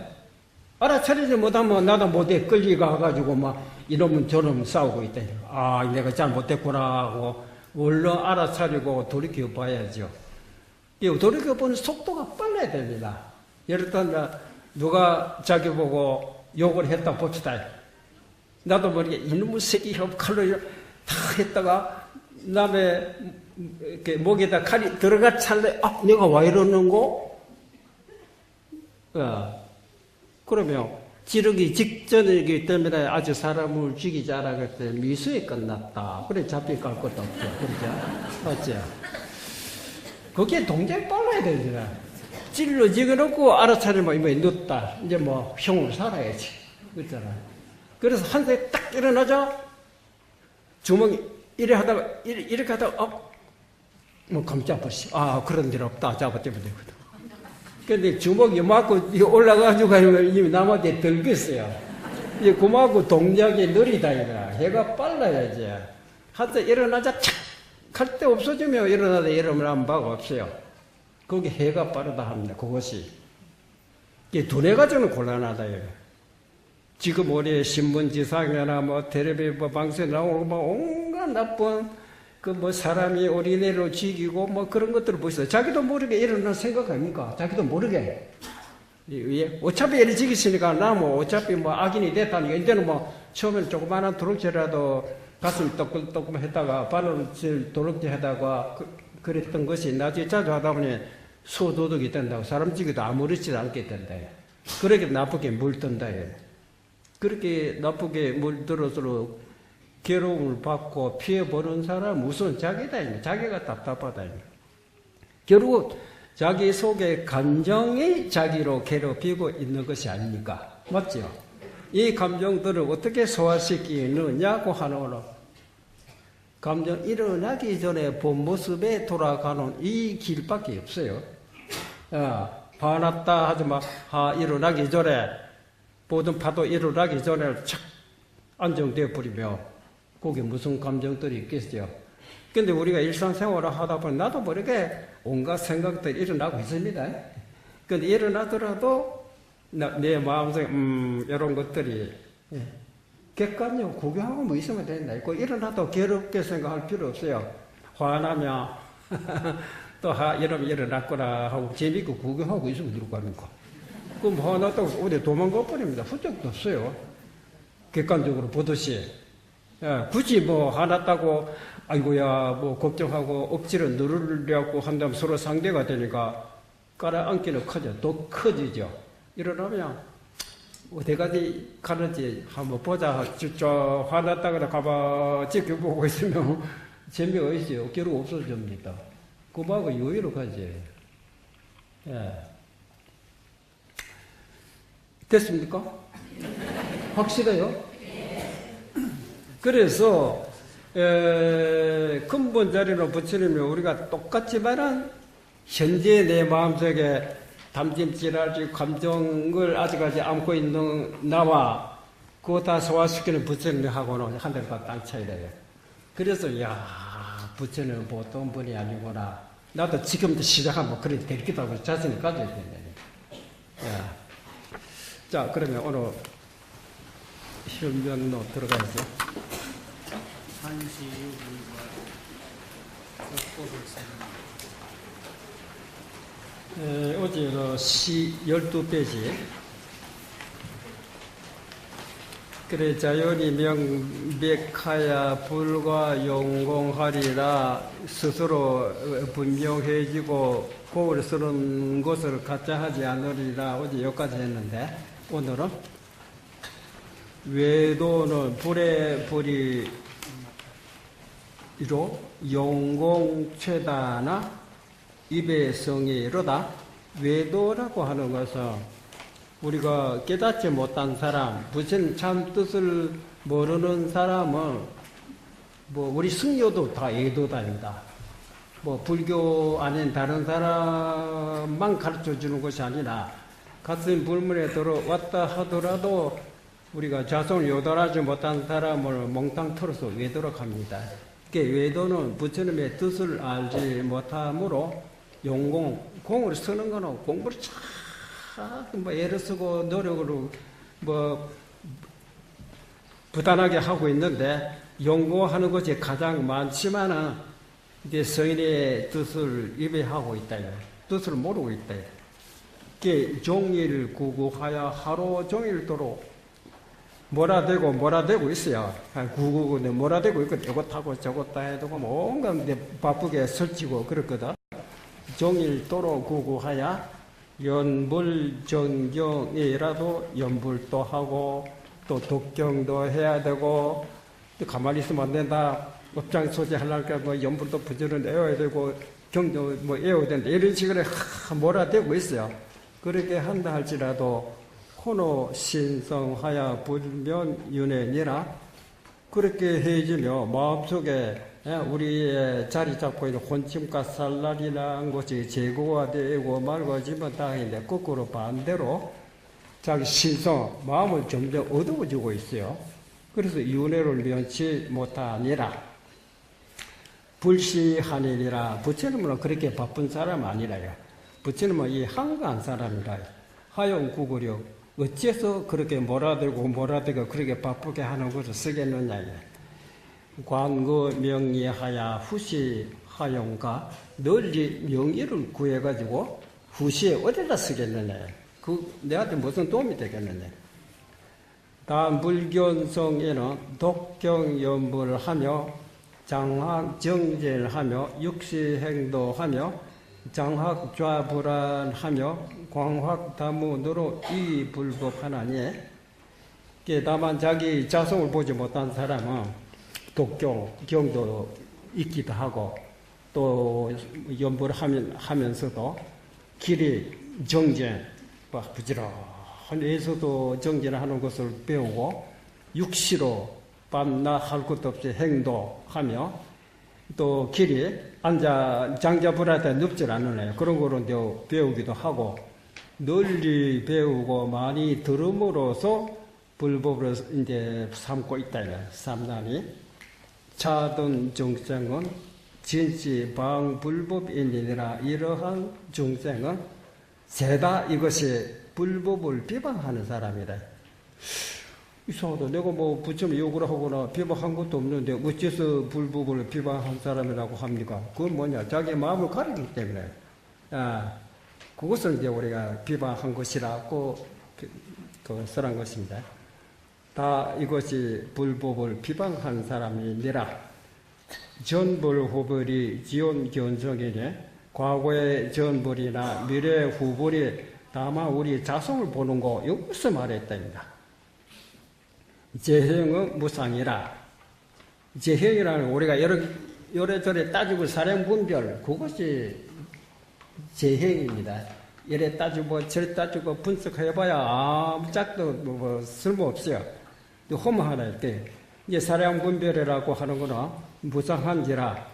알아차리지 못하면 나도 못해 끌려가가지고 이놈은 저놈은 싸우고 있다. 내가 잘못했구나 하고 얼른 알아차리고 돌이켜봐야죠. 돌이켜보는 속도가 빨라야 됩니다. 예를 들면 누가 자기 보고 욕을 했다 봅시다. 나도 모르게 이놈의 새끼 칼로 다 했다가 남의 목에다 칼이 들어가 찰래 내가 왜 이러는고? 그러면 지르기 직전이기 때문에 아주 사람을 죽이지 않았을 때 미수에 끝났다. 그래 잡혀갈 것도 없죠. 그렇죠? 맞죠? 그게 동작이 빨라야 되잖아. 찔러 찍어놓고 알아차리면 이거 늦다. 이제 형을 살아야지. 그렇잖아. 그래서 한세 딱 일어나자 주먹이 이렇게 하다가 깜짝 버시. 그런 일 없다. 잡아떼면 되거든. 근데 주먹이 맞고 올라가지고 이미 남한테 들겠어요. 이제 그만큼 동작이 느리다 이거야. 해가 빨라야지. 한때 일어나자 착 할 때 없어지면 일어나다 일어나면 바가 없어요. 그게 해가 빠르다 합니다. 그것이 두뇌가지고는 곤란하다. 지금 우리 신문지상이나 뭐 텔레비 뭐 방송에 나오고 뭐 온갖 나쁜 그 뭐 사람이 어린애로 죽이고 뭐 그런 것들을 보시죠. 자기도 모르게 일어날 생각 아닙니까? 자기도 모르게. 어차피 애를 죽이시니까 나 뭐 어차피 뭐 악인이 됐다니까 이제는 뭐 처음엔 조그마한 도둑질이라도 가슴 떡글떡글 했다가 발을 도둑질 하다가 그랬던 것이 나중에 자주 하다 보니 소도둑이 된다고 사람 죽이도 아무렇지도 않게 된다. 그렇게 나쁘게 물든다. 그렇게 나쁘게 물들어서 괴로움을 받고 피해보는 사람은 우선 자기다. 자기가 답답하다. 결국 자기 속의 감정이 자기로 괴롭히고 있는 것이 아닙니까? 맞죠? 이 감정들을 어떻게 소화시키느냐고 하는 거는 감정 일어나기 전에 본 모습에 돌아가는 이 길밖에 없어요. 화났다 하지만 일어나기 전에 모든 파도 일어나기 전에 착 안정되어 버리며 거기에 무슨 감정들이 있겠어요. 근데 우리가 일상생활을 하다 보니 나도 모르게 온갖 생각들이 일어나고 있습니다. 근데 일어나더라도 내 마음속에 이런 것들이 객관적으로 구경하고 뭐 있으면 된다. 일어나도 괴롭게 생각할 필요 없어요. 화나면 또 이러면 일어났구나 하고 재밌고 구경하고 있으면 누구 합니까? 그럼 화났다고 어디 도망가 버립니다. 훌쩍도 없어요. 객관적으로 보듯이. 굳이 뭐 화났다고 아이고야 뭐 걱정하고 억지로 누르려고 한다면 서로 상대가 되니까 깔아앉기는 커져. 더 커지죠. 일어나면 어디까지 가는지 한번 보자. 저 화났다가 가봐 지켜보고 있으면 재미가 있어요. 결국 없어집니다. 그거하고 여유로 가지. 됐습니까? 확실해요? 그래서 근본 자리로 부처님이 우리가 똑같지만은 현재 내 마음속에 담짐질하지 감정을 아직까지 안고 있는 나와 그거 다 소화시키는 부처님하고는 하늘과 땅 차이래요. 그래서 야 부처님은 보통 분이 아니구나. 나도 지금부터 시작하면 그렇게 될 기도 하고 자신을 가져야 된다. 자 그러면 오늘 현면로 들어가야죠. 한시유불과 격보불생 어제 시 12페이지 그래 자연이 명백하야 불과 용공하리라 스스로 분명해지고 곡을 쓰는 것을 가짜하지 않으리라 어제 여기까지 했는데 오늘은 외도는 불의 불이 이로 용공최다나 입의 성의로다. 외도라고 하는 것은 우리가 깨닫지 못한 사람, 부처님 참 뜻을 모르는 사람은 뭐 우리 승려도 다 외도다입니다. 뭐 불교 아닌 다른 사람만 가르쳐 주는 것이 아니라 같은 불문에 들어왔다 하더라도 우리가 자손을 요달하지 못한 사람을 몽땅 털어서 외도라고 합니다. 외도는 부처님의 뜻을 알지 못함으로 공을 쓰는 거는 공부를 뭐 애를 쓰고 노력으로 뭐 부단하게 하고 있는데 연구하는 것이 가장 많지만은 이제 성인의 뜻을 입에하고 있다. 뜻을 모르고 있다. 이게 종일 구구하여 하루 종일도록 몰아대고 있어요. 구구근데 몰아대고 있거든. 이것하고 저것 다 해도 뭐 온갖 바쁘게 설치고 그렇거든. 종일도록 구구하야 연불정경이라도 연불도 하고 또 독경도 해야 되고 또 가만히 있으면 안 된다. 업장소지 하려니까 뭐 연불도 부지런 애워야 되고 경도 뭐 애워야 된다. 이런 식으로 몰아대고 있어요. 그렇게 한다 할지라도 호노 신성하야 불면윤회니라 그렇게 해지며 마음속에 우리의 자리 잡고 있는 혼침과 살날이라는 것이 제거화되고 맑아지면 다행인데 거꾸로 반대로 자기 신성, 마음을 점점 어두워지고 있어요. 그래서 윤회를 면치 못하니라. 불시하니라. 부처님은 그렇게 바쁜 사람 아니라요. 부처님은 이 한가한 사람이라요. 하용구구려 어째서 그렇게 몰아들고 그렇게 바쁘게 하는 것을 쓰겠느냐. 광거 명리하야 후시 하용가 널리 명의를 구해가지고 후시에 어디다 쓰겠느냐. 내한테 무슨 도움이 되겠느냐. 다음 불견성에는 독경연불을 하며 장학정제를 하며 육시행도하며 장학좌불안하며 광학다문으로 이 불법하나니. 다만 자기 자성을 보지 못한 사람은 독경도 있기도 하고 또 연불을 하면서도 길이 정제 부지런해서도 정제를 하는 것을 배우고 육시로 밤낮 할 것도 없이 행도하며 또 길이 장자불안에 눕질 않으네요. 그런 거로 배우기도 하고 널리 배우고 많이 들음으로써 불법을 이제 삼고 있다. 삼나니 차든 중생은 진시 방불법이니라. 이러한 중생은 세다 이것이 불법을 비방하는 사람이다. 이상하다. 내가 뭐 부처님 욕을 하거나 비방한 것도 없는데 어째서 불법을 비방한 사람이라고 합니까? 그건 뭐냐? 자기 마음을 가리기 때문에. 그것을 이제 우리가 비방한 것이라고 설한 것입니다. 다 이것이 불법을 비방한 사람이니라. 전불후불이 지온견성이네. 과거의 전불이나 미래 후불이 다만 우리 자성을 보는 거 여기서 말했답니다. 재형은 무상이라. 재형이라는 우리가 요래저래 따지고 사량분별 그것이 재형입니다. 이래 따지고 저래 따지고 분석해봐야 아무 짝도 뭐 쓸모없어요. 허무하다 이렇게. 이제 사량분별이라고 하는 거는 무상한지라.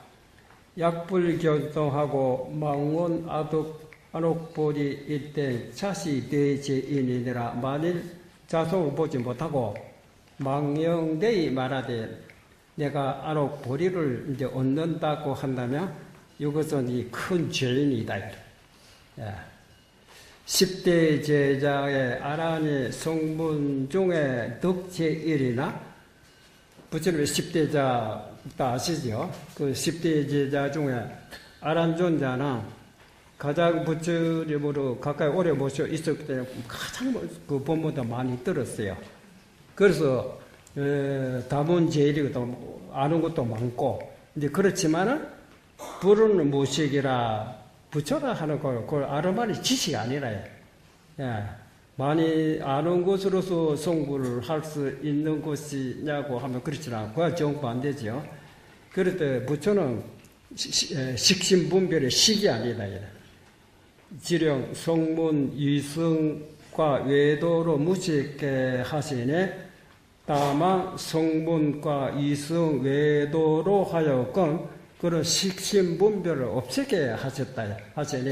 약불견성하고 망원 안옥보리 이때 차시 대제인이니라. 만일 자성을 보지 못하고 망령되이 말하되 내가 안옥보리를 이제 얻는다고 한다면 이것은 이 큰 죄인이다. 10대 제자의 아란이 성문 중에 덕제1이나 부처님의 10대자 다 아시죠? 그 10대 제자 중에 아란존자는 가장 부처님으로 가까이 오래 모셔 있었기 때문에 가장 그 법보다 많이 들었어요. 그래서 다문 제일이거든. 아는 것도 많고. 이제 그렇지만은 부르는 무식이라 부처라 하는 걸 그걸 아르만이 지식이 아니라요. 많이 아는 것으로서 성불을 할 수 있는 것이냐고 하면 그렇지 않고 정부 안 되죠. 그럴 때 부처는 식신분별의 식이 아니다. 지령 성문 이승과 외도로 무식해 하시니 다만 성문과 이승 외도로 하여금 그런 식신분별을 없애게 하셨다 하시니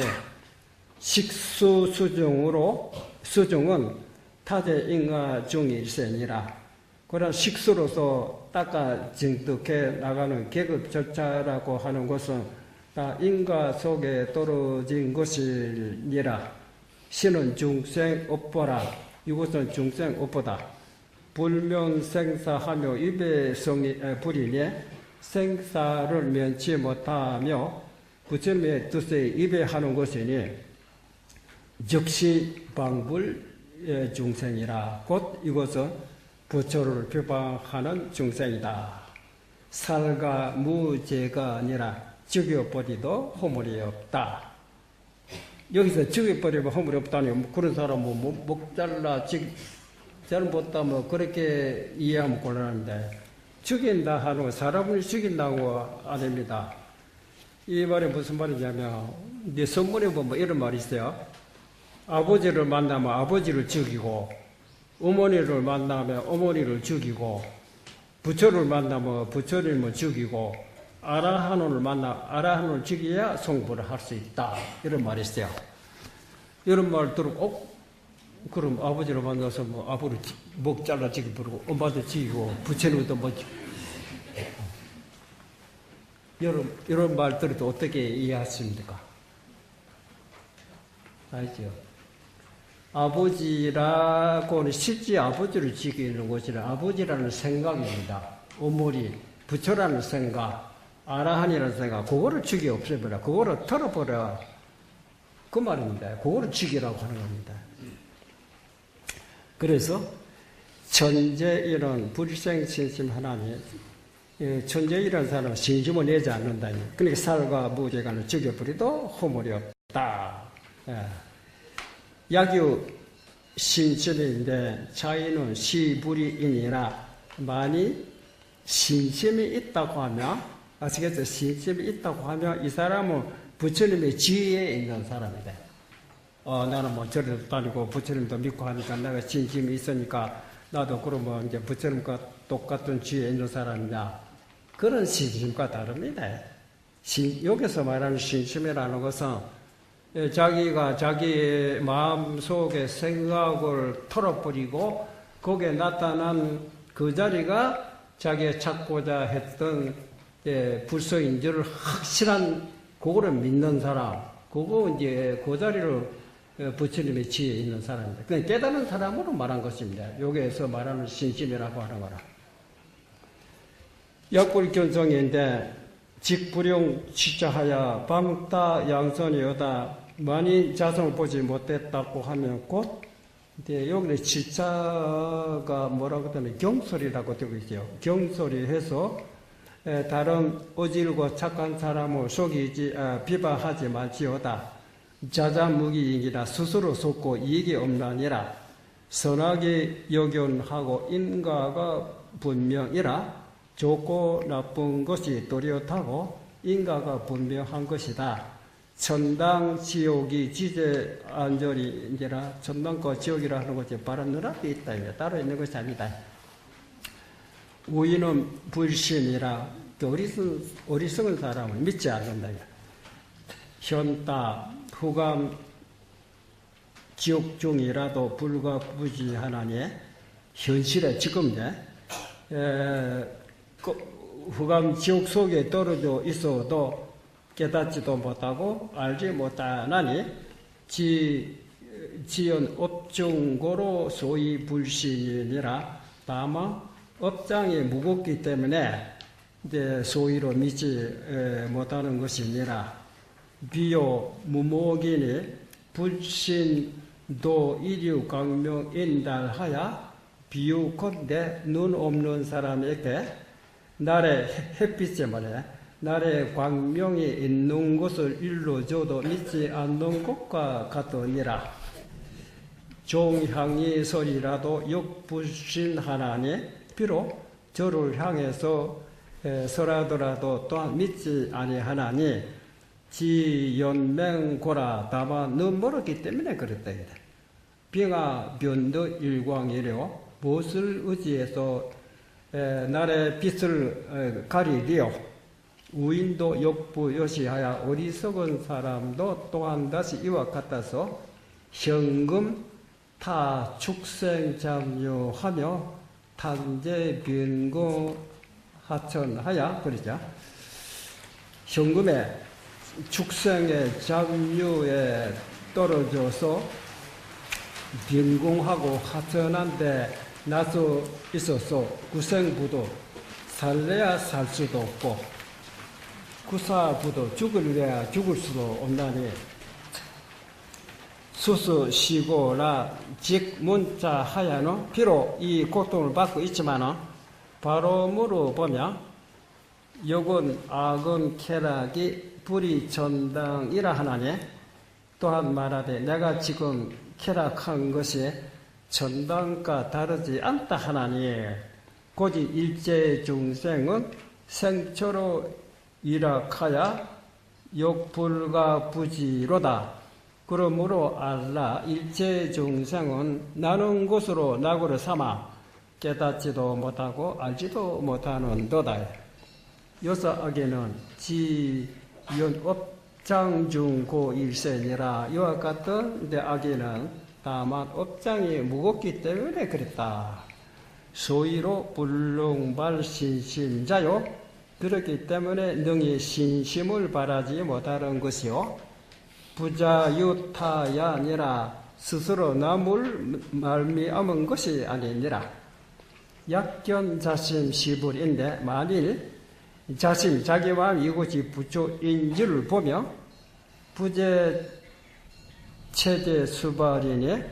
식수수중으로 수중은 타제 인가 중일세니라. 그런 식수로서 닦아 증득해 나가는 계급 절차라고 하는 것은 다 인가 속에 떨어진 것이니라. 신은 중생 업보라. 이것은 중생 업보다. 불명생사하며 입의 불이니 생사를 면치 못하며 부처님의 뜻에 입에하는 것이니 즉시 방불의 중생이라. 곧 이것은 부처를 비방하는 중생이다. 살가 무죄가 아니라 죽여버리도 허물이 없다. 여기서 죽여버리면 허물이 없다니 그런 사람은 목 잘라 잘못다 뭐 그렇게 이해하면 곤란한데 죽인다 하는 거 사람을 죽인다고 아닙니다. 이 말이 무슨 말이냐면 네 선문에 보면 이런 말이 있어요. 아버지를 만나면 아버지를 죽이고 어머니를 만나면 어머니를 죽이고 부처를 만나면 부처님을 죽이고 아라한을 만나 아라한을 죽여야 성불을 할 수 있다. 이런 말이 있어요. 이런 말 들고 그럼 아버지를 만나서 뭐 아버를 목 잘라 죽이 부르고 엄마도 죽이고 부처님도 뭐 이런 말 들어도 어떻게 이해하십니까? 알죠? 아버지라고는 실제 아버지를 지키는 것이라 아버지라는 생각입니다. 오물이 부처라는 생각, 아라한이라는 생각, 그거를 죽여 없애버려. 그거를 털어버려. 그 말입니다. 그거를 죽이라고 하는 겁니다. 그래서 천재이런 불생신심 하나님, 천재이라는 사람은 신심을 내지 않는다니. 그러니까 살과 무죄간을 죽여버리도 허물이 없다. 약유 신심인데 차이는 시불이이니라. 만이 신심이 있다고 하면, 아시겠죠? 신심이 있다고 하면 이 사람은 부처님의 지혜에 있는 사람이다. 나는 뭐 절에도 다니고 부처님도 믿고 하니까 내가 신심이 있으니까 나도 그러면 이제 부처님과 똑같은 지혜에 있는 사람이냐. 그런 신심과 다릅니다. 여기서 말하는 신심이라는 것은 자기가 자기의 마음 속의 생각을 털어버리고 거기에 나타난 그 자리가 자기가 찾고자 했던 불성인 줄을 확실한 그거를 믿는 사람, 그거 이제 그 자리를 부처님의 지혜에 있는 사람입니다. 그냥 깨닫는 사람으로 말한 것입니다. 여기에서 말하는 신심이라고 하는 거라. 약불견성인데 직불용 치자하여 방따 양선이여다. 만인 자성을 보지 못했다고 하면 곧 이제 여기는 치자가 뭐라고 하면 경솔이라고 되고 있어요. 경솔이 해서 다른 어질고 착한 사람을 속이지 비방하지 말지어다. 자자무기이기라 스스로 속고 이익이 없나니라. 선하게 여견하고 인가가 분명이라. 좋고 나쁜 것이 또렷하고 인가가 분명한 것이다. 천당 지옥이 지제 안절이니라. 천당과 지옥이라 하는 것이 바로 눈앞에 있다. 따로 있는 것이 아니다. 우인은 불신이라. 어리석은 사람을 믿지 않는다. 현따 후감 지옥 중이라도 불가부지하나니. 현실에 지금 후감 지옥 속에 떨어져 있어도 깨닫지도 못하고 알지 못하나니 지연 업중고로 소위 불신이니라. 다만 업장이 무겁기 때문에 이제 소위로 믿지 못하는 것이니라. 비요 무목이니 불신도 이류 강명 인달하여 비유컨대 눈 없는 사람에게 날의 햇빛에 말이야. 날의 광명이 있는 것을 일러줘도 믿지 않는 것과 같으니라. 종향이 서리라도 역불신하나니 비록 저를 향해서 설하더라도 또한 믿지 아니하나니 지연맹고라. 다만 너무 멀었기 때문에 그랬다. 빙하 변도 일광이려 무엇을 의지해서 날의 빛을 가리리요. 우인도 역부여시하여 어리석은 사람도 또한 다시 이와 같아서 현금 타 축생 잠유하며 탄재 변공 하천하여 그러죠. 현금의 축생의 잠유에 떨어져서 변공하고 하천한데 나서 있어서 구생부도 살래야 살 수도 없고 구사부도 죽을래야 죽을 수도 없나니 수수 시고라 직 문자 하야노. 비록 이 고통을 받고 있지만은 바로 물어보면 역은 악은 쾌락이 불이 전당이라 하나니. 또한 말하되 내가 지금 쾌락한 것이 전당과 다르지 않다 하나니. 고지 일체 중생은 생초로 일학하여 욕불가 부지로다. 그러므로 알라. 일체 중생은 나는 것으로 낙오를 삼아 깨닫지도 못하고 알지도 못하는 도다. 여사악에는 지연업장중고 일생이라. 이와 같은 데 악에는 다만 업장이 무겁기 때문에 그랬다. 소위로 불능발신심자요. 그렇기 때문에 능히 신심을 바라지 못하는 것이요. 부자유타야 아니라 스스로 남을 말미암은 것이 아니니라. 약견자심 시불인데 만일 자심 자기와 이곳이 부처인 줄을 보며 부재 체제 수발이니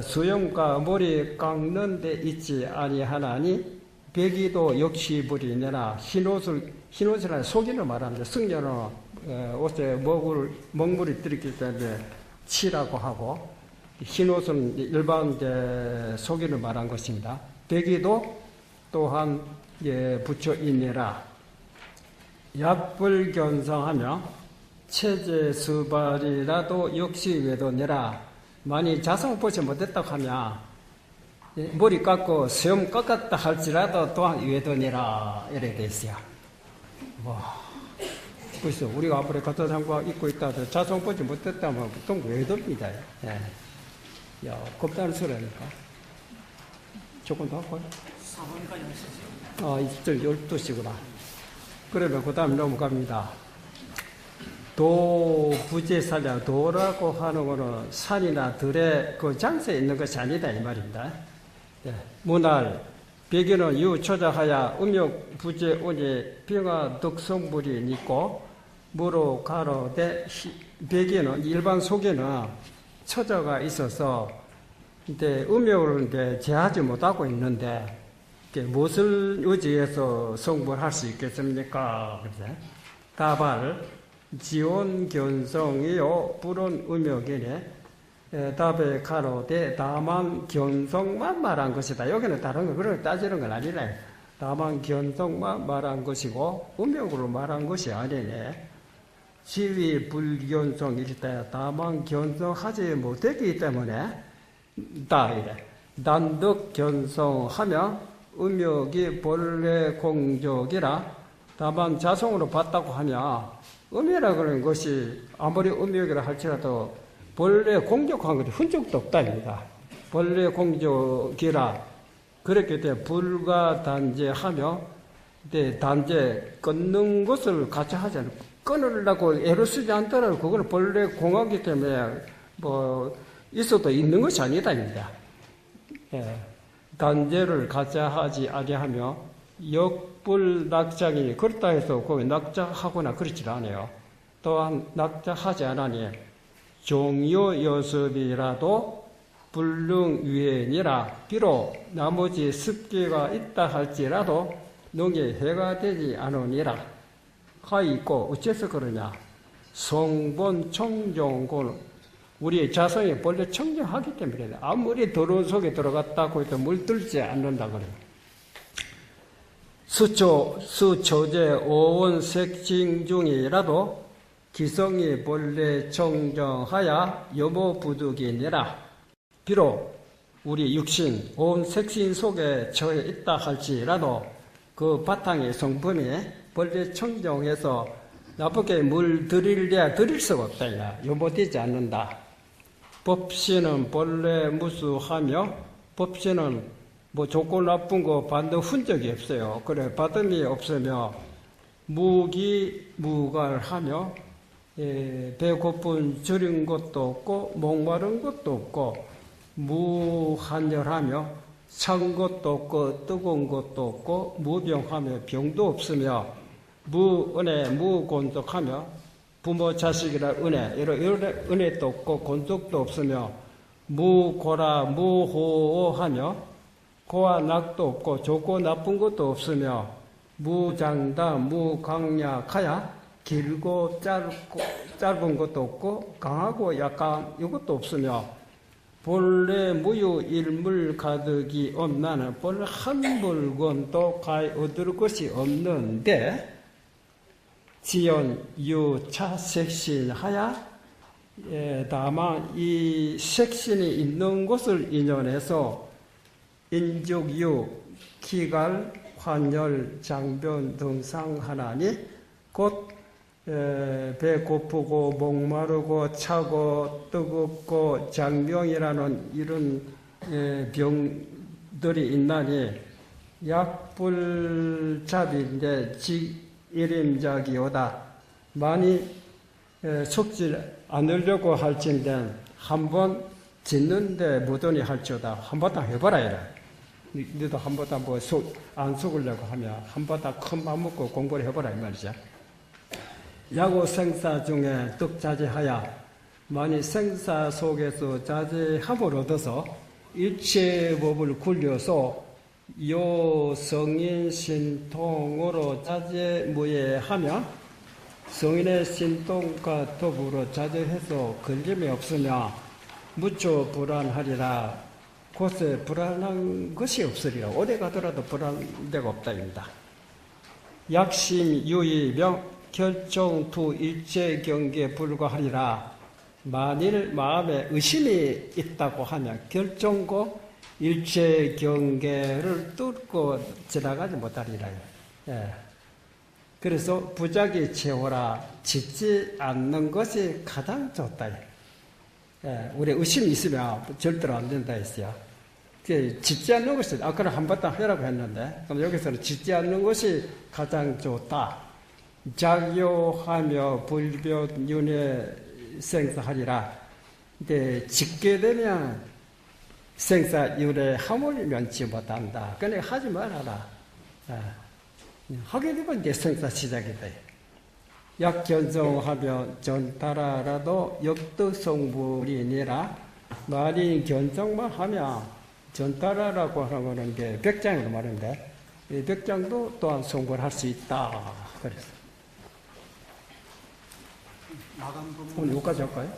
수염과 머리 깎는 데 있지 아니하나니 백이도 역시 불이니라. 흰옷이라는 속인을 말합니다. 승려는 옷에 먹물이 들었기 때문에 치라고 하고, 흰옷은 일반 속인을 말한 것입니다. 백이도 또한 부처이니라. 약불견성하며 체제수발이라도 역시 외도니라. 만일 자성을 보지 못했다고 하면 머리 깎고 수염 깎았다 할지라도 또한 외도니라 이렇게 돼 있어요. 그래서 우리가 앞으로 같은 상과 입고 있다 해도 자성 보지 못했다면 보통 외도입니다. 예. 야, 겁다는 소리니까. 조금 더 할까요? 4번까지 하시죠. 12시구나. 그러면 그 다음 넘어갑니다. 도부재사냐, 도라고 하는 것은 산이나 들에 그 장소에 있는 것이 아니다 이 말입니다. 예. 문할 백인은 유초자하야 음욕 부재오니 병화 덕성불이 있고 무로 가로되 백인은 일반 속에는 처자가 있어서 이제 음욕을 이제 제하지 못하고 있는데 무엇을 의지해서 성불할 수 있겠습니까? 그래서 다발 지원견성이요 불은 음욕이네. 답에 가로되 다만 견성만 말한 것이다. 여기는 다른 거 그런 따지는 건 아니네. 다만 견성만 말한 것이고 음욕으로 말한 것이 아니네. 지위 불견성 이랬다. 다만 견성하지 못했기 때문에 다 이래. 단독 견성하며 음욕이 본래 공적이라 다만 자성으로 봤다고 하면 음욕이라 그러는 것이 아무리 음욕이라 할지라도 본래 공적한 것이 흔적도 없다입니다. 본래 공적이라 그렇기 때문에 불가단제하며 단제 끊는 것을 같이 하지 않고 끊으려고 애를 쓰지 않더라도 그거는 본래 공하기 때문에 있어도 있는 것이 아니다입니다. 예. 단제를 같이 하지 아니하며 역불낙작이니 그렇다 해서 거기 낙작하거나 그렇지 않아요. 또한 낙작하지 않으니 종요여습이라도 불능유행이라 비록 나머지 습기가 있다 할지라도 농에 해가 되지 않으니라. 하있고 어째서 그러냐. 성본 청정곤 우리의 자성이 본래 청정하기 때문에 아무리 더러운 속에 들어갔다고 해도 물들지 않는다 그래요. 수초제 오원색징 중이라도 기성이 본래 청정하야 여모부득이니라. 비록 우리 육신 오온색신 속에 처해 있다 할지라도 그 바탕의 성분이 본래 청정해서 나쁘게 물 들이려야 들일 수가 없다. 여모되지 않는다. 법신은 본래 무수하며 법신은 좋고 나쁜 거 받는 흔적이 없어요. 그래 받음이 없으며 무기무갈하며 배고픈 줄인 것도 없고 목마른 것도 없고 무한열하며 찬 것도 없고 뜨거운 것도 없고 무병하며 병도 없으며 무은혜 무곤독하며 부모 자식이라 은혜 이런 은혜도 없고 곤독도 없으며 무고라 무호하며 고와 낙도 없고 좋고 나쁜 것도 없으며 무장다 무강약하야 길고 짧은 것도 없고 강하고 약한 이것도 없으며 본래 무유일물 가득이 없나는 본래 한 물건도 가히 얻을 것이 없는데 지연 유차 색신하야 다만 이 색신이 있는 것을 인연해서 인족유 기갈 환열 장변 등상하나니 곧 배고프고 목마르고 차고 뜨겁고 장병이라는 이런 병들이 있나니 약불잡인데 일임작이오다. 많이 속지 않으려고 할진된 한번 짓는데 무던히 할지어다 한번 다 해봐라 이래. 너도 한번 다 뭐 안 속으려고 하면 한번 다 큰 맘 먹고 공부를 해봐라 이 말이죠. 야구 생사 중에 득자제하야 만일 생사 속에서 자제함을 얻어서 일체법을 굴려서 요 성인 신통으로 자제무예하며 성인의 신통과 더불어 자제해서 걸림이 없으며 무초 불안하리라. 곳에 불안한 것이 없으리라. 어디 가더라도 불안한 데가 없다입니다. 약심 유의 명 결정 두 일체 경계에 불과하리라. 만일 마음에 의심이 있다고 하면 결정고 일체 경계를 뚫고 지나가지 못하리라. 예. 그래서 부작이 채워라. 짓지 않는 것이 가장 좋다. 예. 우리 의심이 있으면 절대로 안 된다 했어요. 짓지 않는 것이, 아까는 한번 다 해라고 했는데, 그럼 여기서는 짓지 않는 것이 가장 좋다. 작요하며 불변윤회 생사하리라. 근데 짓게 되면 생사윤회 함을 면치 못한다. 그러니까 하지 말아라. 하게 되면 이제 생사 시작이다. 약견성하며 전타라라도 역득성불이니라. 말이 견성만 하면 전타라라고 하는 거는 이제 백장으로 말하는데, 이 백장도 또한 성불할 수 있다. 그래서. 오늘 여기까지 할까요?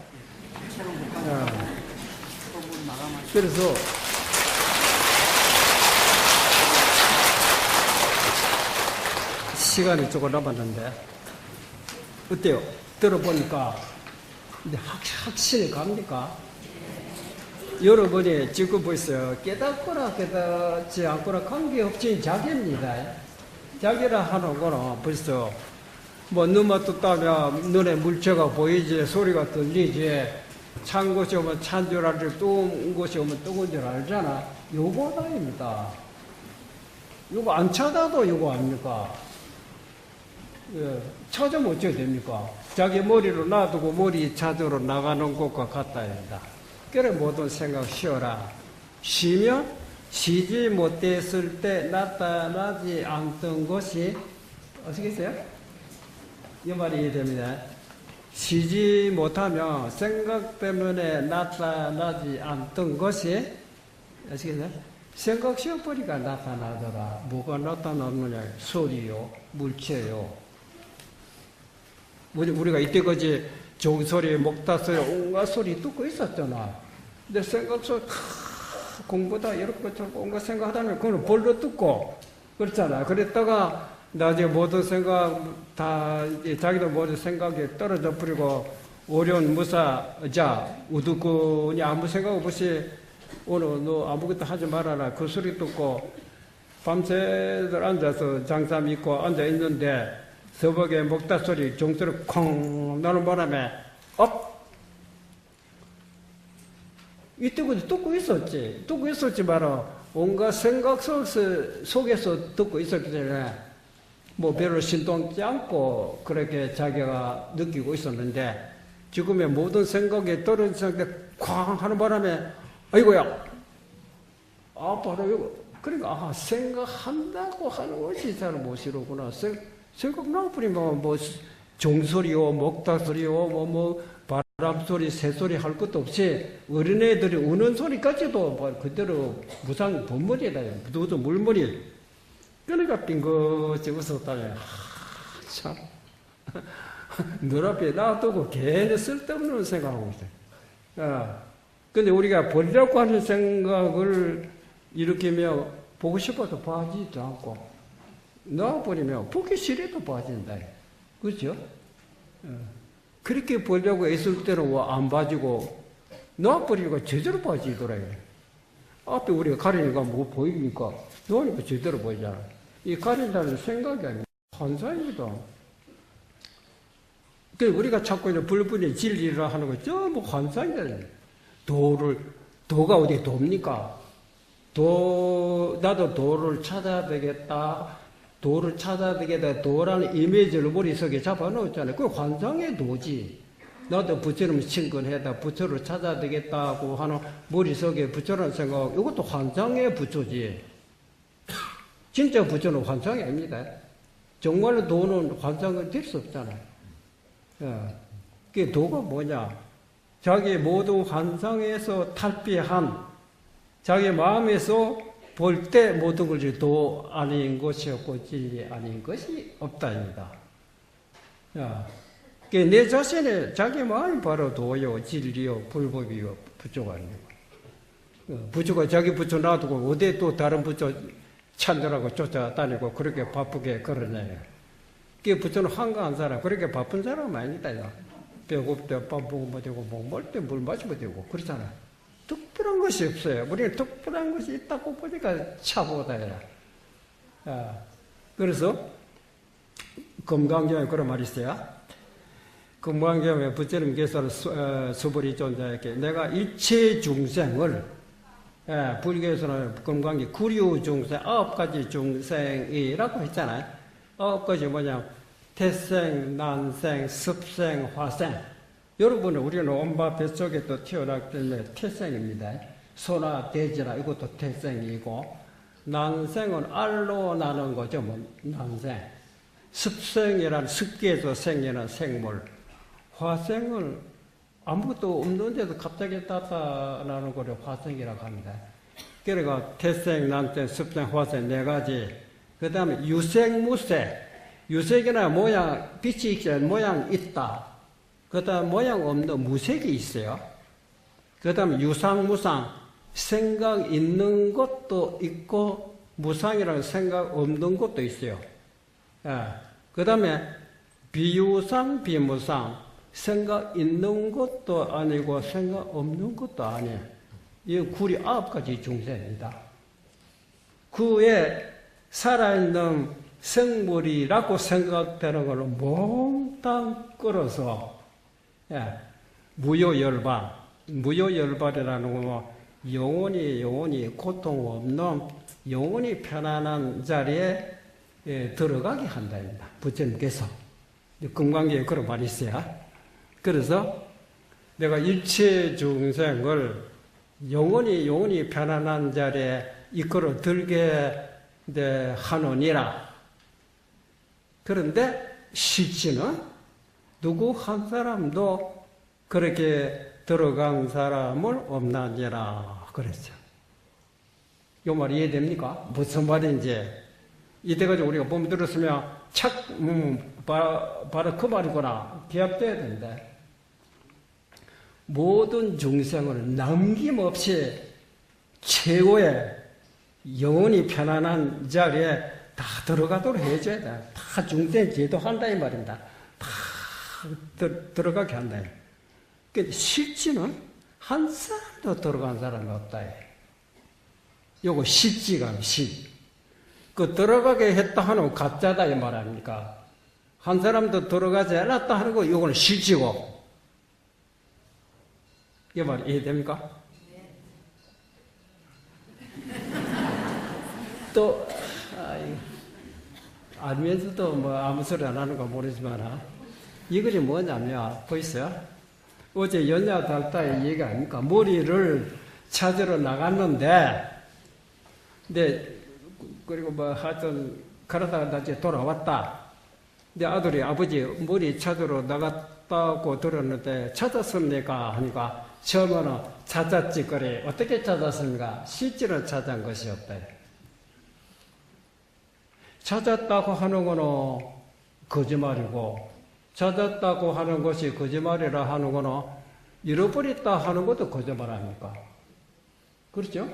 그래서 시간이 조금 남았는데 어때요? 들어보니까 근데 확실히 갑니까? 여러분이 지금 보세요. 깨닫거나 깨닫지 않거나 관계없이 자기입니다. 자기라 하는 거는 벌써 뭐 눈만 떴다면 눈에 물체가 보이지, 소리가 들리지, 찬 곳이 오면 찬 줄 알지, 뜨거운 곳이 오면 뜨거운 줄 알잖아. 요거다입니다. 요거 안 찾아도 요거 아닙니까? 예, 찾으면 어찌 됩니까? 자기 머리로 놔두고 머리 찾으러 나가는 것과 같다입니다. 그래 모든 생각 쉬어라. 쉬면 쉬지 못했을 때 나타나지 않던 것이 어떻겠어요? 이 말이 이해됩니다. 쉬지 못하면 생각 때문에 나타나지 않던 것이 아시겠어요? 생각 쉬어버리니까 나타나더라. 뭐가 나타나느냐? 소리요, 물체요. 우리가 이때까지 종소리, 목다소리, 온갖 소리 듣고 있었잖아. 근데 생각 소리, 공부다 이렇게 저렇게 온갖 생각하다면 그건 볼로 듣고 그렇잖아. 그랬다가 나중에 모든 생각 다 자기도 모든 생각이 떨어져 버리고 오련 무사자 우두꾸니 아무 생각 없이 오늘 너 아무것도 하지 말아라 그 소리 듣고 밤새들 앉아서 장사 믿고 앉아 있는데 서벅에 목다 소리 종소리 콩 나는 바람에 이때부터 듣고 있었지 말아 온갖 생각 속에서 듣고 있었기 때문에 뭐 별로 신통치 않고 그렇게 자기가 느끼고 있었는데 지금의 모든 생각이 떨어졌는데 쾅 하는 바람에 아이고야 바로 이거 그러니까 생각한다고 하는 것이 잘 못이로구나 생각 나버리면 뭐 종소리요 목다소리요 뭐 바람소리 새소리 할 것도 없이 어린애들이 우는 소리까지도 뭐 그대로 무상 본머리다 누구도 물머리 그러니까 빙긋이 웃었다네. 참. 눈앞에 놔두고 괜히 쓸데없는 생각하고 있어요. 근데 우리가 보려고 하는 생각을 일으키며 보고 싶어도 봐지도 않고, 놔버리면 보기 싫어도 봐진다. 그렇죠? 그렇게 보려고 애쓸 때는 안 봐지고, 놔버리니까 제대로 봐지더라고요. 앞에 우리가 가리니까 뭐 보입니까? 놓으니까 제대로 보이잖아. 이 가린다는 생각이 아니고 환상입니다. 그러니까 우리가 찾고 있는 불분의 진리라 하는 거 전부 환상이잖아요. 도가 어디 돕니까? 나도 도를 찾아야되겠다. 도를 찾아야 되겠다. 도라는 이미지를 머릿속에 잡아놓았잖아요. 그 환상의 도지. 나도 부처님 친근해다, 부처를 찾아야 되겠다고 하는 머릿속에 부처라는 생각, 이것도 환상의 부처지. 진짜 부처는 환상이 아닙니다. 정말로 도는 환상은 될 수 없잖아요. 그게 도가 뭐냐? 자기 모든 환상에서 탈피한 자기 마음에서 볼 때 모든 것이 도 아닌 것이 없고 진리 아닌 것이 없다입니다. 내 자신의 자기 마음이 바로 도요, 진리요, 불법이요, 부처가 아니고. 부처가 자기 부처 놔두고 어디 또 다른 부처 찾느라고 쫓아다니고 그렇게 바쁘게 그러냐요. 그 부처는 한가한 사람, 그렇게 바쁜 사람 아닙니다. 배고플 때 밥 먹으면 되고, 목멀 때 물 마시면 되고, 그렇잖아요. 특별한 것이 없어요. 우리는 특별한 것이 있다고 보니까 차보다야. 그래서 금강경에 그런 말이 있어요. 금강경에 부처님께서는 수불이 존자에게 내가 일체 중생을, 불교에서는 금강경 구류 중생, 9가지 중생이라고 했잖아요. 9가지 뭐냐, 태생, 난생, 습생, 화생. 여러분은 우리는 엄마 뱃속에 또 태어났기 때문에 태생입니다. 소나 돼지나 이것도 태생이고, 난생은 알로 나는 거죠. 난생. 습생이란 습기에서 생기는 생물. 화생은 아무것도 없는데도 갑자기 나타나는 거를 화생이라고 합니다. 그러니까 태생, 난생, 습생, 화생 4가지. 그 다음에 유색, 무색. 유색이나 모양, 빛이 있는 모양 있다. 그 다음 모양 없는 무색이 있어요. 그 다음에 유상, 무상. 생각 있는 것도 있고, 무상이라는 생각 없는 것도 있어요. 그 다음에 비유상, 비무상. 생각 있는 것도 아니고, 생각 없는 것도 아니에요. 이 구리 9가지 중생입니다. 그 외에 살아있는 생물이라고 생각되는 것은 몽땅 끌어서, 무효열반. 무효열반이라는 건 영원히 고통 없는, 영원히 편안한 자리에 들어가게 한다입니다. 부처님께서. 금강경에 그런 말이 있어요. 그래서 내가 일체 중생을 영원히 편안한 자리에 이끌어 들게 하느니라. 그런데 실제는 누구 한 사람도 그렇게 들어간 사람을 없나니라 그랬죠. 이 말 이해됩니까? 무슨 말인지. 이때까지 우리가 몸 들었으면 바로 그 말이구나. 기합돼야 된대. 모든 중생을 남김없이 최고의 영원히 편안한 자리에 다 들어가도록 해줘야 돼. 다 중생 제도한다 이 말입니다. 다 들어가게 한다. 근데 실지는 한 사람도 들어간 사람이 없다. 요거 실지가 실. 그 들어가게 했다 하는 가짜다 이 말 아닙니까? 한 사람도 들어가지 않았다 하는 거 요거는 실지고. 이 말 이해됩니까? 또 알면서도 뭐 아무 소리 안 하는 거 모르지만 이것이 뭐냐면 보이세요? 어제 연야 달다의 얘기 아닙니까? 머리를 찾으러 나갔는데 근데 그리고 뭐 하여튼 그러다가 다시 돌아왔다. 근데 아들이 아버지 머리 찾으러 나갔다고 들었는데 찾았습니까? 하니까 처음에는 찾았지 그래. 어떻게 찾았습니까? 실제로 찾은 것이 없다. 찾았다고 하는 거는 거짓말이고 찾았다고 하는 것이 거짓말이라 하는 거는 잃어버렸다 하는 것도 거짓말 아닙니까? 그렇죠?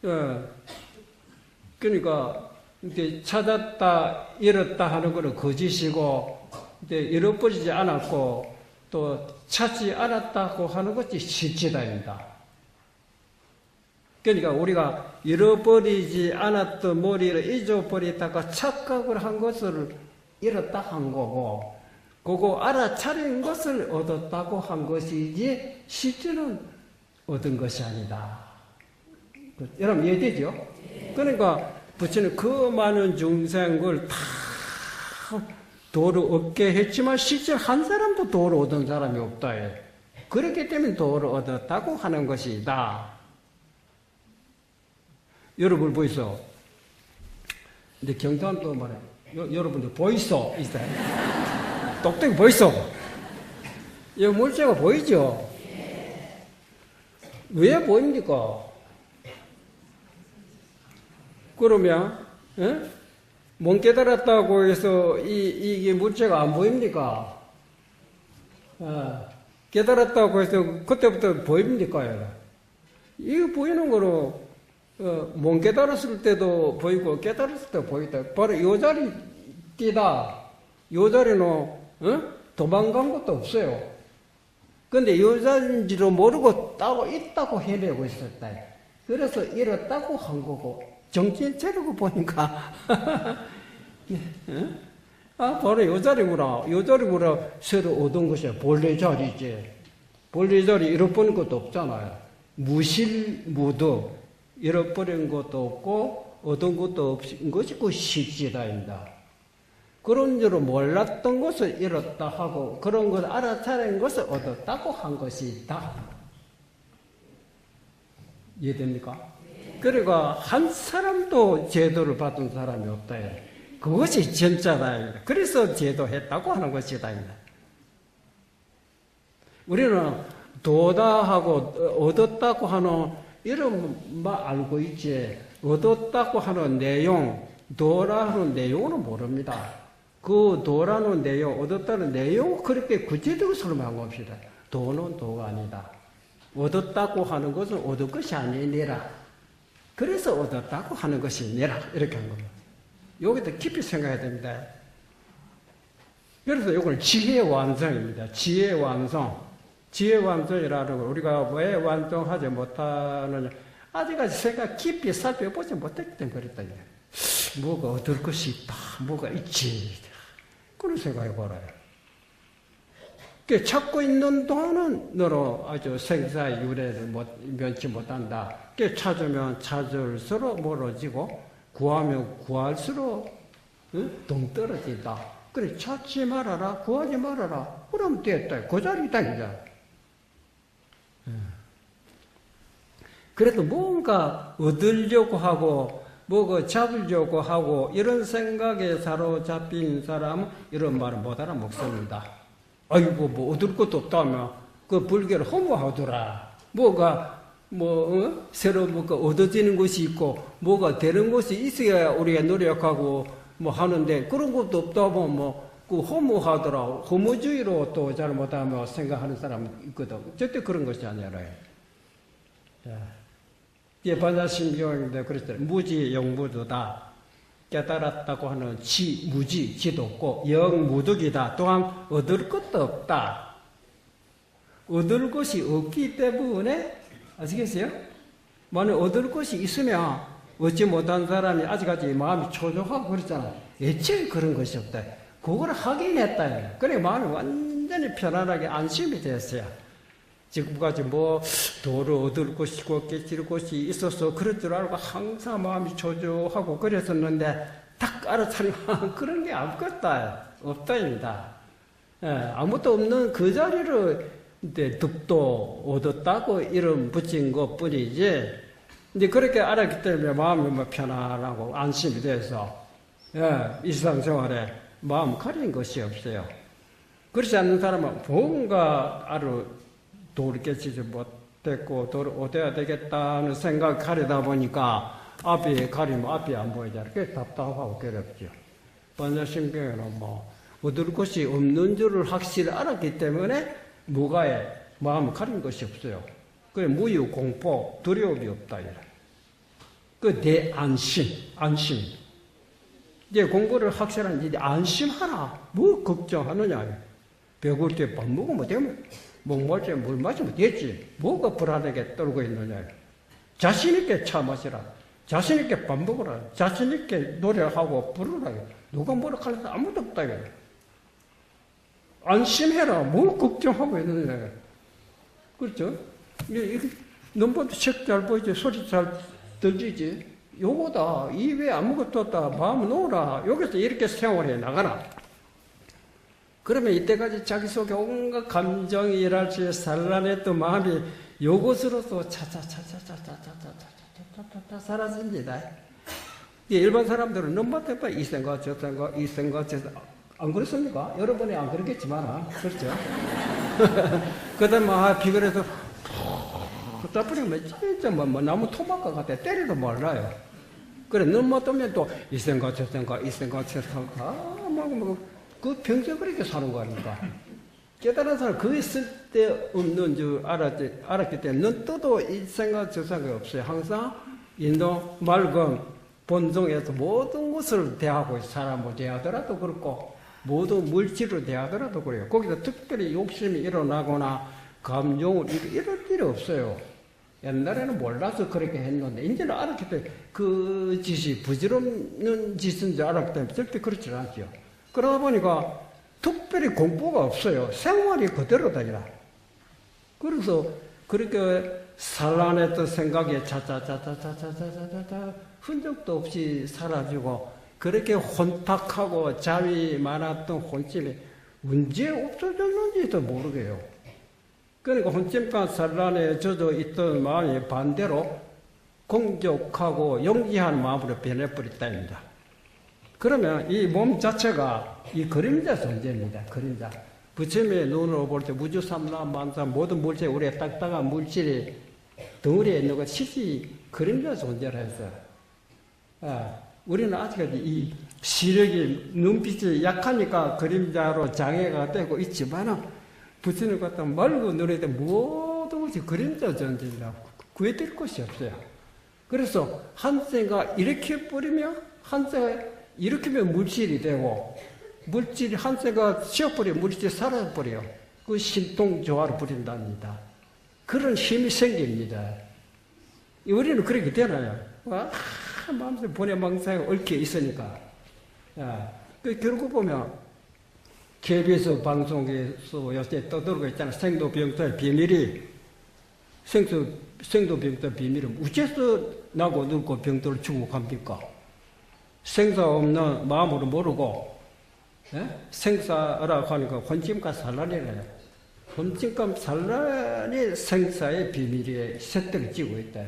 예. 그러니까 이제 찾았다 잃었다 하는 거는 거짓이고 이제 잃어버리지 않았고 또 찾지 않았다고 하는 것이 실제다입니다. 그러니까 우리가 잃어버리지 않았던 머리를 잊어버리다가 착각을 한 것을 잃었다 한 거고 그거 알아차린 것을 얻었다고 한 것이지 실제는 얻은 것이 아니다. 여러분 이해되죠? 그러니까 부처는 그 많은 중생을 다 도를 얻게 했지만 실제 한 사람도 도를 얻은 사람이 없다. 그렇기 때문에 도를 얻었다고 하는 것이다. 여러분 보이소? 근데 경탄도 말해. 여러분들 보이소? 있어요. 똑똑히 보이소? 이 물체가 보이죠? 왜 보입니까? 그러면 못 깨달았다고 해서 이게 물체가 안 보입니까? 깨달았다고 해서 그때부터 보입니까? 이거 보이는 거로 못 깨달았을 때도 보이고 깨달았을 때도 보이다. 바로 이 자리 띠다. 이 자리는 도망간 것도 없어요. 근데 이 자리인지도 모르고 따고 있다고 헤매고 있었다. 그래서 잃었다고 한 거고 정신 차리고 보니까 바로 이 자리구나. 이 자리구나. 새로 얻은 것이야. 본래 자리지. 본래 자리 잃어버린 것도 없잖아요. 무실무득. 잃어버린 것도 없고 얻은 것도 없인 것이 그 실지다입니다. 그런 줄 몰랐던 것을 잃었다 하고 그런 것을 알아차린 것을 얻었다고 한 것이다. 이해됩니까? 그러니까 한 사람도 제도를 받은 사람이 없다. 그것이 진짜다. 그래서 제도했다고 하는 것이다. 우리는 도다 하고 얻었다고 하는 이름만 알고 있지 얻었다고 하는 내용, 도라는 내용은 모릅니다. 그 도라는 내용, 얻었다는 내용 그렇게 구체적으로 설명합시다. 도는 도가 아니다. 얻었다고 하는 것은 얻을 것이 아니니라. 그래서 얻었다고 하는 것이니라. 이렇게 한 겁니다. 여기도 깊이 생각해야 됩니다. 그래서 이걸 지혜 완성입니다. 지혜 완성. 지혜 완성이라는 걸 우리가 왜 완성하지 못하느냐. 아직까지 생각 깊이 살펴보지 못했기 때문에 그랬다. 뭐가 얻을 것이 있다. 뭐가 있지. 그런 생각해봐라요. 찾고 있는 동안은 너로 아주 생사의 유래를 면치 못한다. 찾으면 찾을수록 멀어지고 구하면 구할수록 동떨어진다. 그래 찾지 말아라. 구하지 말아라. 그럼 됐다. 그 자리다 이제. 그래도 뭔가 얻으려고 하고 뭐가 잡으려고 하고 이런 생각에 사로잡힌 사람은 이런 말을 못 알아먹습니다. 아이고 뭐 얻을 것도 없다며 그 불교를 허무하더라. 뭐가 새로 뭐가 얻어지는 것이 있고 뭐가 되는 것이 있어야 우리가 노력하고 뭐 하는데 그런 것도 없다고 그 허무하더라. 허무주의로 또 잘못하면 생각하는 사람이 있거든. 절대 그런 것이 아니라요. 이게 반야심경인데 그랬어요. 무지 영무두다. 깨달았다고 하는 무지, 지도 없고 영무득이다. 또한 얻을 것도 없다. 얻을 것이 없기 때문에 아시겠어요? 만약 얻을 것이 있으면 얻지 못한 사람이 아직까지 마음이 초조하고 그랬잖아. 애초에 그런 것이 없다. 그걸 확인했다. 그래 마음이 완전히 편안하게 안심이 됐어요. 지금까지 도를 얻을 것이고 깨질 것이 있어서 그럴 줄 알고 항상 마음이 초조하고 그랬었는데 딱 알아차리면 그런 게 아무것도 없다입니다. 아무것도 없는 그 자리를 이제 득도 얻었다고 이름 붙인 것 뿐이지 이제 그렇게 알았기 때문에 마음이 편안하고 안심이 돼서 일상생활에 마음 가린 것이 없어요. 그렇지 않는 사람은 뭔가 도를 깨치지 못했고 도를 얻어야 되겠다는 생각 가리다 보니까 앞이 가리면 앞이 안 보이잖아요. 그게 답답하고 괴롭죠. 반야심경에는 얻을 것이 없는 줄을 확실히 알았기 때문에 무가에 마음을 가린 것이 없어요. 그래 무유 공포 두려움이 없다. 그 내 안심. 이제 공부를 확실한 이제 안심하라. 뭐 걱정하느냐. 배고플 때 밥 먹으면 되면 목마를 때 물 마시면 되지. 뭐가 불안하게 떨고 있느냐. 자신있게 차 마시라. 자신있게 밥 먹으라. 자신있게 노래하고 부르라. 누가 뭐라 하려도 아무도 없다. 안심해라. 뭘 걱정하고 있느냐. 그렇죠? 눈보도 책 잘 보이지. 소리 잘 들리지. 요거다. 이외에 아무것도 없다. 마음 놓으라. 여기서 이렇게 생활해 나가라. 그러면 이때까지 자기 속에 온갖 감정이 일할지 산란했던 마음이 요것으로서 차차차차차차차차차차차 사라집니다. 일반 사람들은 넘어뜨려 이 생각 저 생각 이 생각 저 생각 안 그렇습니까? 여러분이 안 그렇겠지만 그렇죠? 그다음 비거래서 따뿌리면 진짜 뭐 나무 토막과 같아 때려도 몰라요. 그래 넘어뜨면 또 이 생각 저 생각 이 생각 저 생각 그 평생 그렇게 사는 거 아닙니까? 깨달은 사람 그 있을 때 없는 줄 알았기 때문에 눈 떠도 이 생각 저 생각이 없어요. 항상 인도 맑은 본성에서 모든 것을 대하고 사람을 대하더라도 그렇고 모든 물질을 대하더라도 그래요. 거기서 특별히 욕심이 일어나거나 감정을 이럴 일이 없어요. 옛날에는 몰라서 그렇게 했는데 이제는 알았기 때문에 그 짓이 부질없는 짓인 줄 알았기 때문에 절대 그렇지 않죠. 그러다 보니까 특별히 공부가 없어요. 생활이 그대로다. 그래서 그렇게 산란했던 생각이 차차차차차차차차차 흔적도 없이 사라지고 그렇게 혼탁하고 잠이 많았던 혼침이 언제 없어졌는지도 모르게요. 그러니까 혼침과 산란에 젖어 있던 마음이 반대로 공격하고 영지한 마음으로 변해버렸다입니다. 그러면 이 몸 자체가 이 그림자 존재입니다. 그림자. 부처님의 눈으로 볼 때 우주 삼라 만사 모든 물질, 우리의 딱딱한 물질이 덩어리에 있는 것 실제 그림자 존재라 해서 우리는 아직까지 이 시력이 눈빛이 약하니까 그림자로 장애가 되고 있지만 부처님 같은 맑은 눈에 모든 것이 그림자 존재라 구해드릴 것이 없어요. 그래서 한세가 이렇게 버리면 한세가 일으키면 물질이 되고 물질이 한세가 쉬어버리면 물질이 사라져버려요. 그 신통조화를 부린답니다. 그런 힘이 생깁니다. 우리는 그렇게 되나요? 마음속에 번뇌망상에 얽혀 있으니까. 결국 보면 KBS 방송에서 요새 떠들고 있잖아요. 생도병사의 비밀이 생도병사의 비밀은 어째서 나고 늙고 병들어 죽고 갑니까? 생사 없는 마음으로 모르고 생사라고 하니까 혼침과 산란이래요. 혼침과 산란이 생사의 비밀에 새들을 찌고 있다.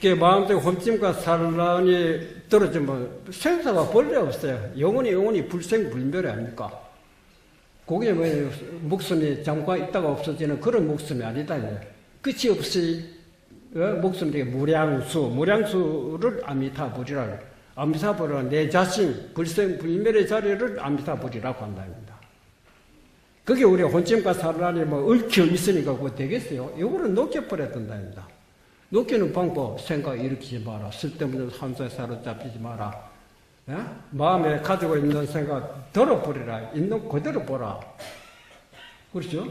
그 마음속에 혼침과 산란이 떨어지면 생사가 본래 없어요. 영원히 불생불멸이 아닙니까? 그게 뭐예요? 목숨이 잠깐 있다가 없어지는 그런 목숨이 아니다. 끝이 없이 목숨이 무량수를 아미타불이라고. 아미타불은 내 자신, 불생불멸의 자리를 아미타불이라고 한답니다. 그게 우리 혼침과 산란이 얽혀 있으니까 그거 되겠어요? 이거를 녹여버려야 된답니다. 녹이는 방법, 생각 일으키지 마라. 쓸데없는 한소에 사로잡히지 마라. 마음에 가지고 있는 생각 덜어버리라. 있는 그대로 보라. 그렇죠?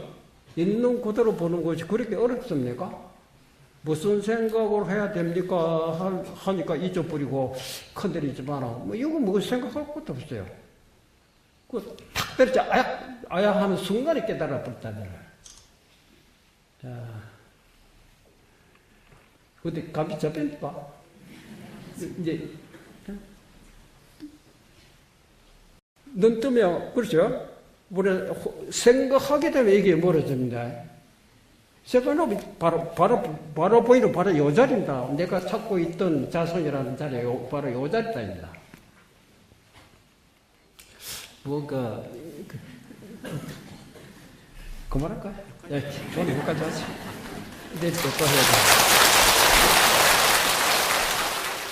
있는 그대로 보는 것이 그렇게 어렵습니까? 무슨 생각을 해야 됩니까? 하니까 잊어버리고 건드리지 마라. 이거 생각할 것도 없어요. 탁 때리자 아야 하는 순간에 깨달아 버렸다는. 자, 어디 감이 잡힙니까? 이제 눈 뜨면 그렇죠? 우리 생각하게 되면 이게 멀어집니다. 생각하면 바로 보이는 바로 요 자리입니다. 내가 찾고 있던 자성이라는 자리 바로 요 자리입니다. 그만할까요? 예, 오늘 여기까지 하죠. 내일 또 해야 돼.